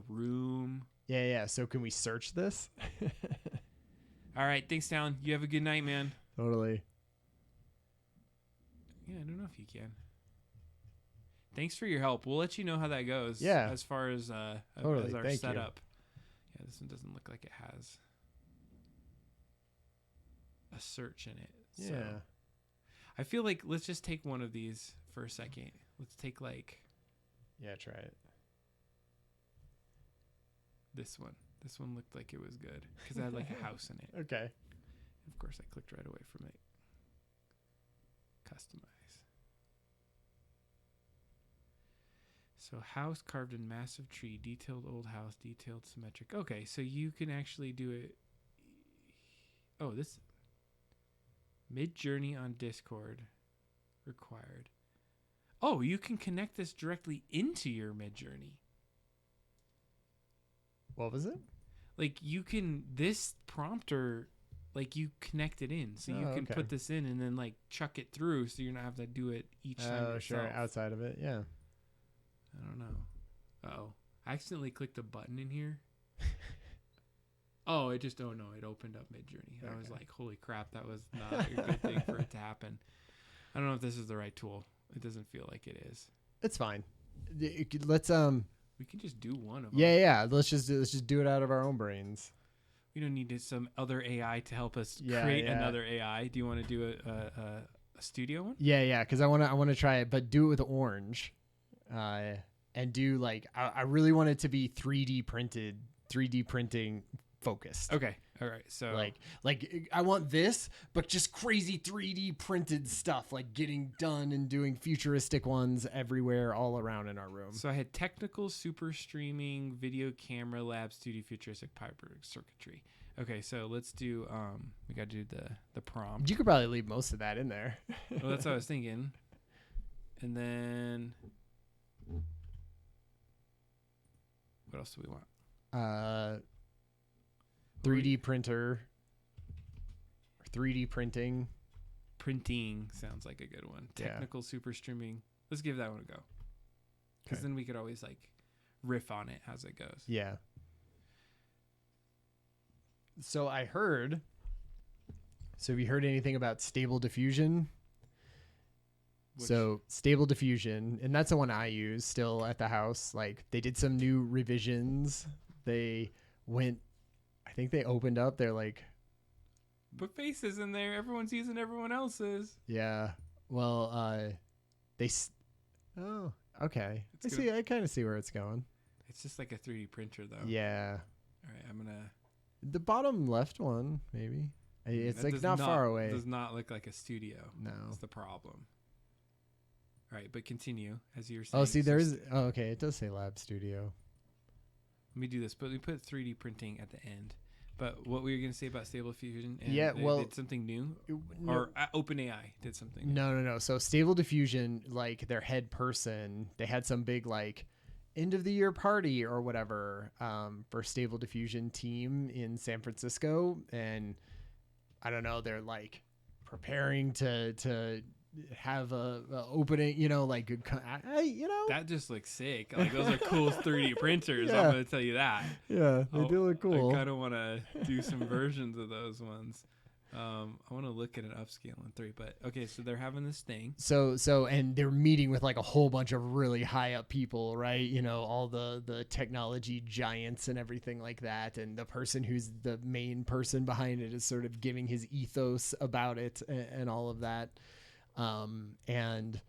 room. Yeah. So can we search this? All right, thanks, Talon. You have a good night, man. Totally. Yeah, I don't know if you can. Thanks for your help. We'll let you know how that goes. Yeah. As far as Totally, as our thank you. setup. Yeah, this one doesn't look like it has a search in it. So Yeah. I feel like let's just take one of these for a second. Let's take like Yeah. Try it. this one. This one looked like it was good because it had like a house in it. Okay. Of course, I clicked right away from it. Customize. So house carved in massive tree, detailed old house, detailed symmetric. Okay, so you can actually do it. Oh, this Mid-Journey on Discord required. Oh, you can connect this directly into your Mid-Journey. What was it? Like you can this prompter, like you connect it in, so you Oh, can okay. put this in and then like chuck it through, so you're not have to do it each time Oh, yourself. sure. Outside of it, yeah. I don't know. Oh, I accidentally clicked a button in here. Oh, it opened up Mid-Journey. I was Okay. like, holy crap, that was not a good thing for it to happen. I don't know if this is the right tool. It doesn't feel like it is. It's fine. Let's We can just do one of them. Yeah. Let's just do it out of our own brains. We don't need some other AI to help us Yeah, create yeah. another AI. Do you want to do a studio one? Yeah, because I want to try it, but do it with orange, and do like I really want it to be 3D printing focused. Okay, all right. So like I want this, but just crazy 3D printed stuff, like getting done and doing futuristic ones everywhere, all around in our room. So I had technical, super streaming, video camera, lab, studio, futuristic, piper, circuitry. Okay, so let's do. We got to do the prompt. You could probably leave most of that in there. Well, that's what I was thinking. And then, what else do we want? 3D printer. 3D printing. Printing sounds like a good one. Technical, super streaming. Let's give that one a go. Because then we could always like riff on it as it goes. Yeah. So I heard. So have you heard anything about Stable Diffusion? So Stable Diffusion, and that's the one I use still at the house. Like they did some new revisions. They went, I think they opened up. They're like, put faces in there. Everyone's using everyone else's. Yeah. Well, oh, okay. I kind of see where it's going. It's just like a 3D printer though. Yeah. All right, I'm gonna. The bottom left one, maybe. It's that like not far away. Does not look like a studio. No. That's the problem. All right, but continue as you were saying. Oh, see, there's. Oh, okay. It does say Lab Studio. Let me do this, but we put 3D printing at the end. But what were you going to say about Stable Diffusion? And yeah, well, did something new, or OpenAI did something. No. So Stable Diffusion, like their head person, they had some big like end of the year party or whatever for Stable Diffusion team in San Francisco, and I don't know, they're like preparing to have a opening, like that just looks sick. Like those are cool 3D printers. Yeah. I'm gonna tell you that. Yeah, they do look cool. I kind of want to do some versions of those ones. I want to look at an upscale in 3, but okay, so they're having this thing. So and they're meeting with like a whole bunch of really high up people, right? All the technology giants and everything like that. And the person who's the main person behind it is sort of giving his ethos about it and all of that. And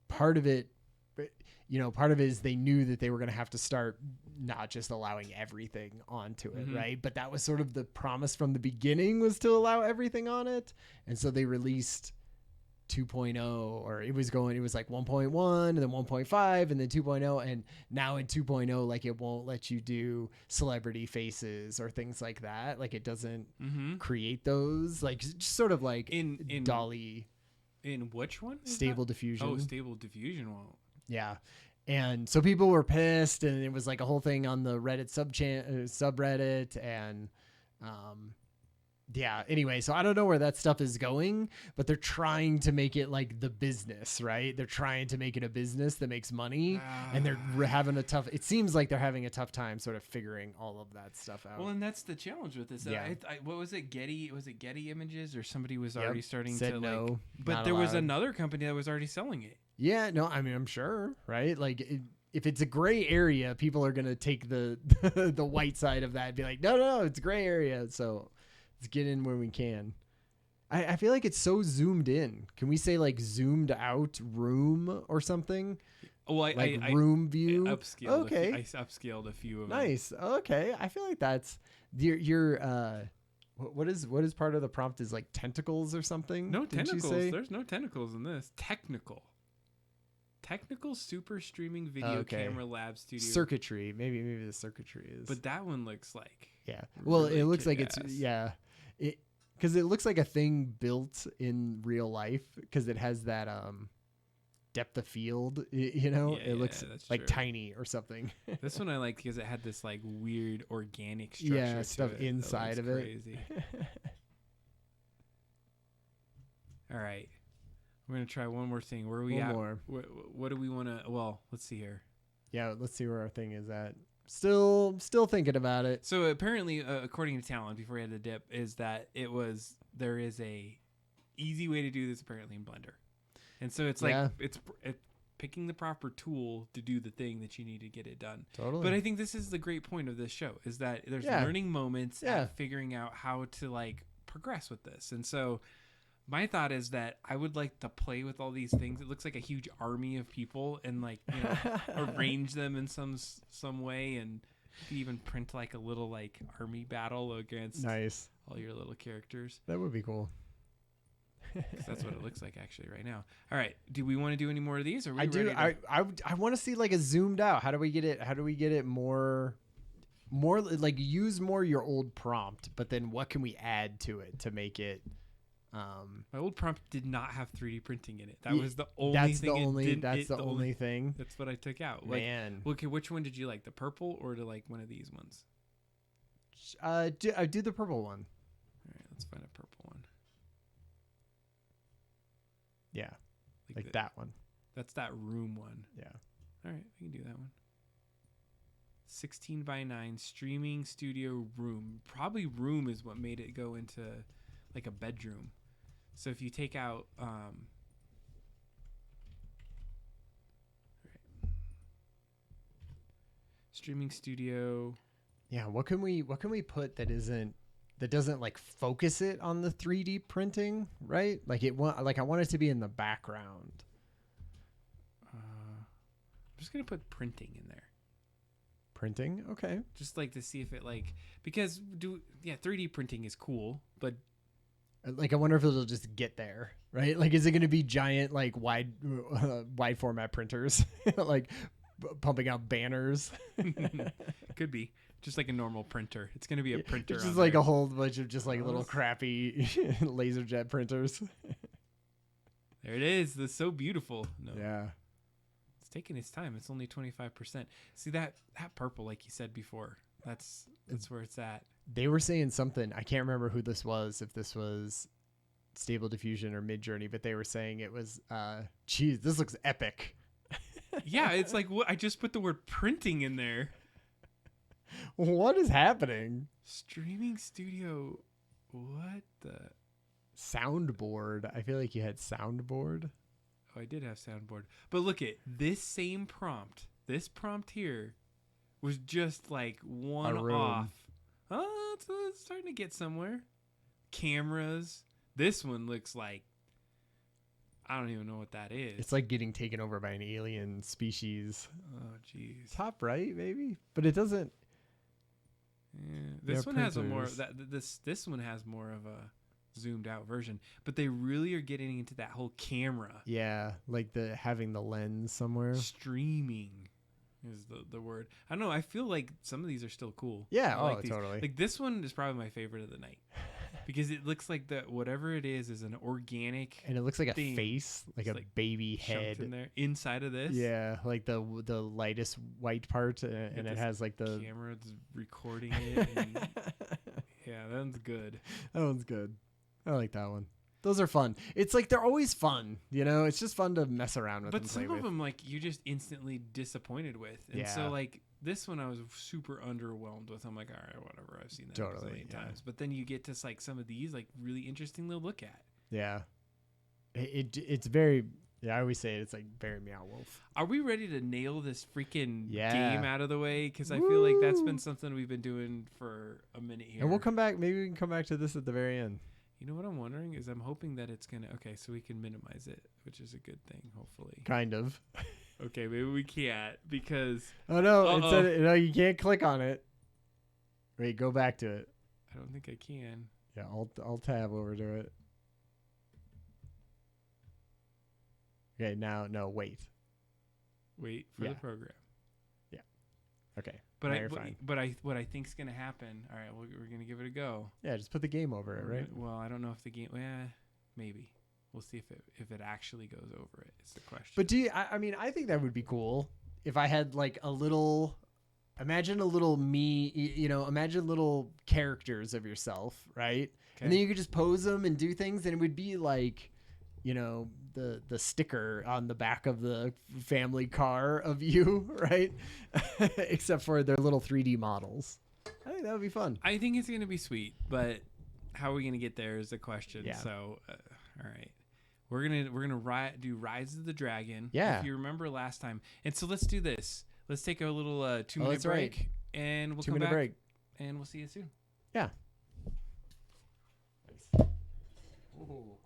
part of it, is they knew that they were going to have to start not just allowing everything onto it, right? But that was sort of the promise from the beginning, was to allow everything on it. And so they released 2.0, or it was like 1.1 and then 1.5 and then 2.0. And now in 2.0, like it won't let you do celebrity faces or things like that. Like it doesn't create those, like just sort of like in DALL-E. In which one? Stable Diffusion. Oh, Stable Diffusion won't. Yeah. And so people were pissed, and it was like a whole thing on the Reddit subreddit. And yeah, anyway, so I don't know where that stuff is going, but they're trying to make it like the business, right? They're trying to make it a business that makes money, and they're having it seems like they're having a tough time sort of figuring all of that stuff out. Well, and that's the challenge with this. Yeah. What was it? Was it Getty Images, or somebody was already starting Said to no, like, but there was another company that was already selling it. Yeah, no, I mean, I'm sure, right? Like if it's a gray area, people are going to take the the white side of that and be like, no, it's a gray area. So let's get in when we can. I feel like it's so zoomed in. Can we say like zoomed out room or something? Well, I room view. I upscaled. Okay. I upscaled a few of them. Nice. Okay. I feel like that's your what is part of the prompt is like tentacles or something? No Didn't tentacles. you say? There's no tentacles in this. Technical super streaming video camera lab studio circuitry. Maybe the circuitry is. But that one looks like Well, really it looks like kick-ass. because it looks like a thing built in real life, because it has that depth of field. It looks like true. tiny or something. This one I liked because it had this like weird organic structure. Yeah, stuff to it inside of it. Crazy. All right. We're going to try one more thing. Where are we One at? more. What do we want to... Well, let's see here. Yeah, let's see where our thing is at. Still thinking about it. So apparently, according to Talon, before he had the dip, is that there is a easy way to do this apparently in Blender. And so it's like, it's picking the proper tool to do the thing that you need to get it done. Totally. But I think this is the great point of this show, is that there's learning moments at figuring out how to like progress with this. And so My thought is that I would like to play with all these things. It looks like a huge army of people, and like arrange them in some way, and even print like a little like army battle against all your little characters. That would be cool. That's what it looks like actually right now. All right, do we want to do any more of these? Or I do. I want to see like a zoomed out. How do we get it more like use more your old prompt, but then what can we add to it to make it? My old prompt did not have 3D printing in it. That was the only thing. That's the only thing. That's what I took out. Man. Like, okay, which one did you like? The purple or to like one of these ones? Do the purple one. All right, let's find a purple one. Yeah, like that one. That's that room one. Yeah. All right, we can do that one. 16:9 streaming studio room. Probably room is what made it go into like a bedroom. So if you take out streaming studio. Yeah, what can we put that doesn't like focus it on the 3D printing, right? Like I want it to be in the background. I'm just gonna put printing in there. Printing, okay. Just like to see if it like, because 3D printing is cool, but like I wonder if it'll just get there, right? Like, is it going to be giant like wide format printers, like pumping out banners? Could be just like a normal printer. It's going to be a printer. It's just like a whole bunch of just like little crappy laser jet printers. There it is. That's so beautiful. No. Yeah. It's taking its time. It's only 25%. See that purple, like you said before, that's where it's at. They were saying something. I can't remember who this was, if this was Stable Diffusion or Midjourney, but they were saying it was, geez, this looks epic. Yeah, it's like, I just put the word printing in there. What is happening? Streaming studio. What the? Soundboard. I feel like you had soundboard. Oh, I did have soundboard. But look at this same prompt. This prompt here was just like one off. Oh, it's starting to get somewhere. Cameras. This one looks like, I don't even know what that is. It's like getting taken over by an alien species. Oh, jeez. Top right, maybe, but it doesn't. Yeah. This one has a more this one has more of a zoomed out version, but they really are getting into that whole camera. Yeah, like having the lens somewhere. Streaming is the word. I don't know. I feel like some of these are still cool. Yeah, I like these. Totally. Like this one is probably my favorite of the night because it looks like whatever it is an organic, and it looks like a face, like a baby head in there inside of this. Yeah, like the lightest white part, and it has like the camera that's recording it. And yeah, that one's good. That one's good. I like that one. Those are fun. It's like they're always fun, it's just fun to mess around with. But some of them, like, you're just instantly disappointed with, and so like this one, I was super underwhelmed with. I'm like, all right, whatever. I've seen that a million times. But then you get to like some of these, like, really interesting to look at. Yeah, it's very. Yeah, I always say it's like very Meow Wolf. Are we ready to nail this freaking game out of the way? Because I feel like that's been something we've been doing for a minute here. And we'll come back. Maybe we can come back to this at the very end. You know what I'm wondering is I'm hoping that it's gonna so we can minimize it, which is a good thing, hopefully. Kind of. Okay, maybe we can't because it said no, you can't click on it. Wait, go back to it. I don't think I can. Yeah, I'll tab over to it. Okay, now no, wait for the program. Yeah. Okay. But what I think's gonna happen. All right, we're gonna give it a go. Yeah, just put the game over it, right? Well, I don't know if the game. Maybe we'll see if it actually goes over it. It's the question. But I think that would be cool if I had like a little. Imagine a little me. Imagine little characters of yourself, right? Okay. And then you could just pose them and do things, and it would be like, the sticker on the back of the family car of you, right? Except for their little 3D models. I think that would be fun. I think it's going to be sweet, but how are we going to get there is the question. Yeah. So, all right. We're going to do Rise of the Dragon. Yeah. If you remember last time. And so let's do this. Let's take a little 2-minute break. Right. And we'll 2-minute come back. Break. And we'll see you soon. Yeah. Ooh.